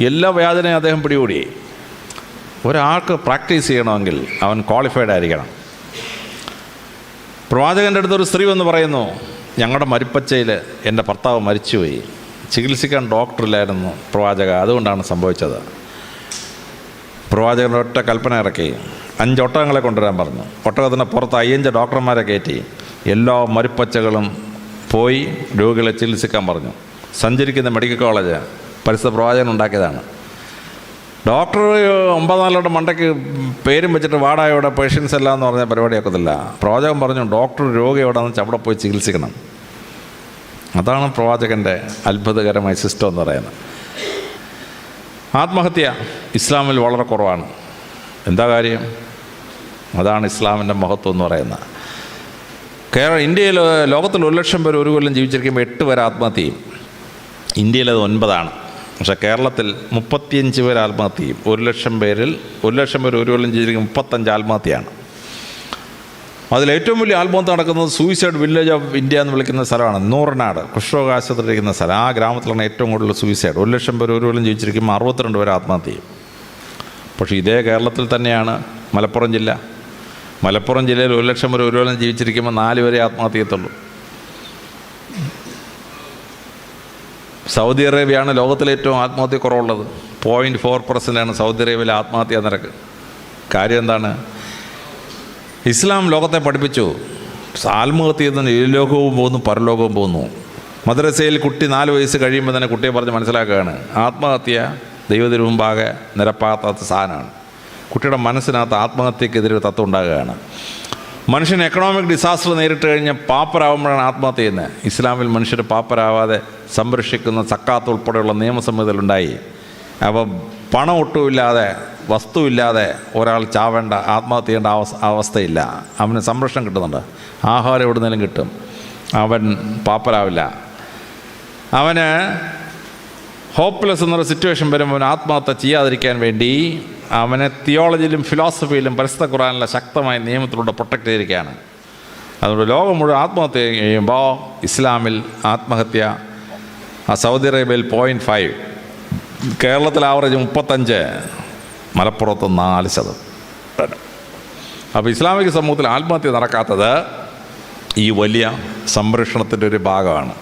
എല്ലാ വ്യാജനെയും അദ്ദേഹം പിടികൂടി. ഒരാൾക്ക് പ്രാക്ടീസ് ചെയ്യണമെങ്കിൽ അവൻ ക്വാളിഫൈഡ് ആയിരിക്കണം. പ്രവാചകൻ്റെ അടുത്തൊരു സ്ത്രീ വന്ന് പറയുന്നു, ഞങ്ങളുടെ മരിപ്പച്ചയിൽ എൻ്റെ ഭർത്താവ് മരിച്ചുപോയി, ചികിത്സിക്കാൻ ഡോക്ടറില്ലായിരുന്നു പ്രവാചക, അതുകൊണ്ടാണ് സംഭവിച്ചത്. പ്രവാചകൻ ഒറ്റ കൽപ്പന ഇറക്കി, 5 ഒട്ടകങ്ങളെ കൊണ്ടുവരാൻ പറഞ്ഞു. ഒട്ടകത്തിൻ്റെ പുറത്ത് 5 ഡോക്ടർമാരെ കയറ്റി എല്ലാ മരിപ്പച്ചകളും പോയി രോഗികളെ ചികിത്സിക്കാൻ പറഞ്ഞു. സഞ്ചരിക്കുന്ന മെഡിക്കൽ കോളേജ് പരിശുദ്ധ പ്രവാചകൻ ഉണ്ടാക്കിയതാണ്. ഡോക്ടർ 9 മണ്ടയ്ക്ക് പേരും വെച്ചിട്ട് വാടായോടെ പേഷ്യൻസ് എല്ലാം എന്ന് പറഞ്ഞ പരിപാടിയൊക്കത്തില്ല. പ്രവാചകൻ പറഞ്ഞു, ഡോക്ടർ രോഗി എവിടെയാണെന്ന് വെച്ചാൽ അവിടെ പോയി ചികിത്സിക്കണം. അതാണ് പ്രവാചകൻ്റെ അത്ഭുതകരമായ സിസ്റ്റം എന്ന് പറയുന്നത്. ആത്മഹത്യ ഇസ്ലാമിൽ വളരെ കുറവാണ്. എന്താ കാര്യം? അതാണ് ഇസ്ലാമിൻ്റെ മഹത്വം എന്ന് പറയുന്നത്. ഇന്ത്യയിൽ ലോകത്തിൽ 1 ലക്ഷം പേർ ഒരു കൊല്ലം ജീവിച്ചിരിക്കുമ്പോൾ 8 പേർ ആത്മഹത്യ ചെയ്യും. ഇന്ത്യയിലത് 9ആണ്. പക്ഷേ കേരളത്തിൽ 35 പേർ ആത്മഹത്യ ചെയ്യും. 1 ലക്ഷം പേരിൽ 1 ലക്ഷം പേർ ഒരു കൊല്ലം ജീവിച്ചിരിക്കും 35 ആത്മഹത്യയാണ്. അതിലേറ്റവും വലിയ ആത്മഹത്യ നടക്കുന്നത് സൂയിസൈഡ് വില്ലേജ് ഓഫ് ഇന്ത്യ എന്ന് വിളിക്കുന്ന സ്ഥലമാണ്. നൂറനാട് കുഷ്ഠരോഗാശുപത്രിയിരിക്കുന്ന സ്ഥലം. ആ ഗ്രാമത്തിലാണ് ഏറ്റവും കൂടുതൽ സൂയിസൈഡ്. 1 ലക്ഷം പേർ ഒരു കൊല്ലം ജീവിച്ചിരിക്കുമ്പോൾ 62 പേർ ആത്മഹത്യ ചെയ്യും. പക്ഷേ ഇതേ കേരളത്തിൽ തന്നെയാണ് മലപ്പുറം ജില്ല. മലപ്പുറം ജില്ലയിൽ 1 ലക്ഷം പേർ ഒരു കൊല്ലം ജീവിച്ചിരിക്കുമ്പോൾ 4 പേരെ ആത്മഹത്യ ചെയ്യത്തുള്ളൂ. സൗദി അറേബ്യയാണ് ലോകത്തിലെ ഏറ്റവും ആത്മഹത്യ കുറവുള്ളത്. 0.4% സൗദി അറേബ്യയിലെ ആത്മഹത്യാ നിരക്ക്. കാര്യം എന്താണ്? ഇസ്ലാം ലോകത്തെ പഠിപ്പിച്ചു, ആത്മഹത്യ ചെയ്യുന്ന ലോകവും പോകുന്നു, പരലോകവും പോകുന്നു. മദ്രസയിൽ കുട്ടി 4 വയസ്സ് കഴിയുമ്പോൾ തന്നെ കുട്ടിയെ പറഞ്ഞ് മനസ്സിലാക്കുകയാണ്, ആത്മഹത്യ ദൈവത്തിന് മുമ്പാകെ നിരപ്പാകാത്ത സാധനമാണ്. കുട്ടിയുടെ മനസ്സിനകത്ത് ആത്മഹത്യക്കെതിരെ തത്വം ഉണ്ടാകുകയാണ്. മനുഷ്യൻ എക്കണോമിക് ഡിസാസ്റ്റർ നേരിട്ട് കഴിഞ്ഞ് പാപ്പരാകുമ്പോഴാണ് ആത്മഹത്യ ചെയ്യുന്നത്. ഇസ്ലാമിൽ മനുഷ്യർ പാപ്പരാവാതെ സംരക്ഷിക്കുന്ന സക്കാത്ത് ഉൾപ്പെടെയുള്ള നിയമസംഹിതകളുണ്ടായി. അപ്പം പണം ഒട്ടുമില്ലാതെ വസ്തുവില്ലാതെ ഒരാൾ ചാവേണ്ട ആത്മഹത്യ ചെയ്യേണ്ട അവസ്ഥയില്ല. അവന് സംരക്ഷണം കിട്ടുന്നുണ്ട്, ആഹാരം എവിടുന്നേലും കിട്ടും, അവൻ പാപ്പരാവില്ല. അവന് ഹോപ്പ്ലെസ് എന്നൊരു സിറ്റുവേഷൻ വരുമ്പോൾ അവൻ ആത്മഹത്യ ചെയ്യാതിരിക്കാൻ വേണ്ടി അവനെ തിയോളജിയിലും ഫിലോസഫിയിലും പരിശുദ്ധ ഖുർആനിലെ ശക്തമായ നിയമത്തിലൂടെ പ്രൊട്ടക്റ്റ് ചെയ്തിരിക്കുകയാണ്. അതുകൊണ്ട് ലോകം മുഴുവൻ ആത്മഹത്യ ചെയ്യുമ്പോൾ ഇസ്ലാമിൽ ആത്മഹത്യ സൗദി അറേബ്യയിൽ 0.5, കേരളത്തിൽ ആവറേജ് 35, മലപ്പുറത്ത് 4%. അപ്പോൾ ഇസ്ലാമിക സമൂഹത്തിൽ ആത്മഹത്യ നടക്കാത്തത് ഈ വലിയ സംരക്ഷണത്തിൻ്റെ ഒരു ഭാഗമാണ്.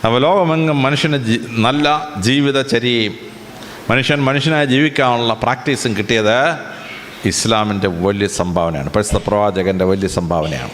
അപ്പോൾ ലോകമെങ്ങും മനുഷ്യന് നല്ല ജീവിതചര്യയും മനുഷ്യനായി ജീവിക്കാനുള്ള പ്രാക്ടീസും കിട്ടിയത് ഇസ്ലാമിൻ്റെ വലിയ സംഭാവനയാണ്, പരിശുദ്ധ പ്രവാചകൻ്റെ വലിയ സംഭാവനയാണ്.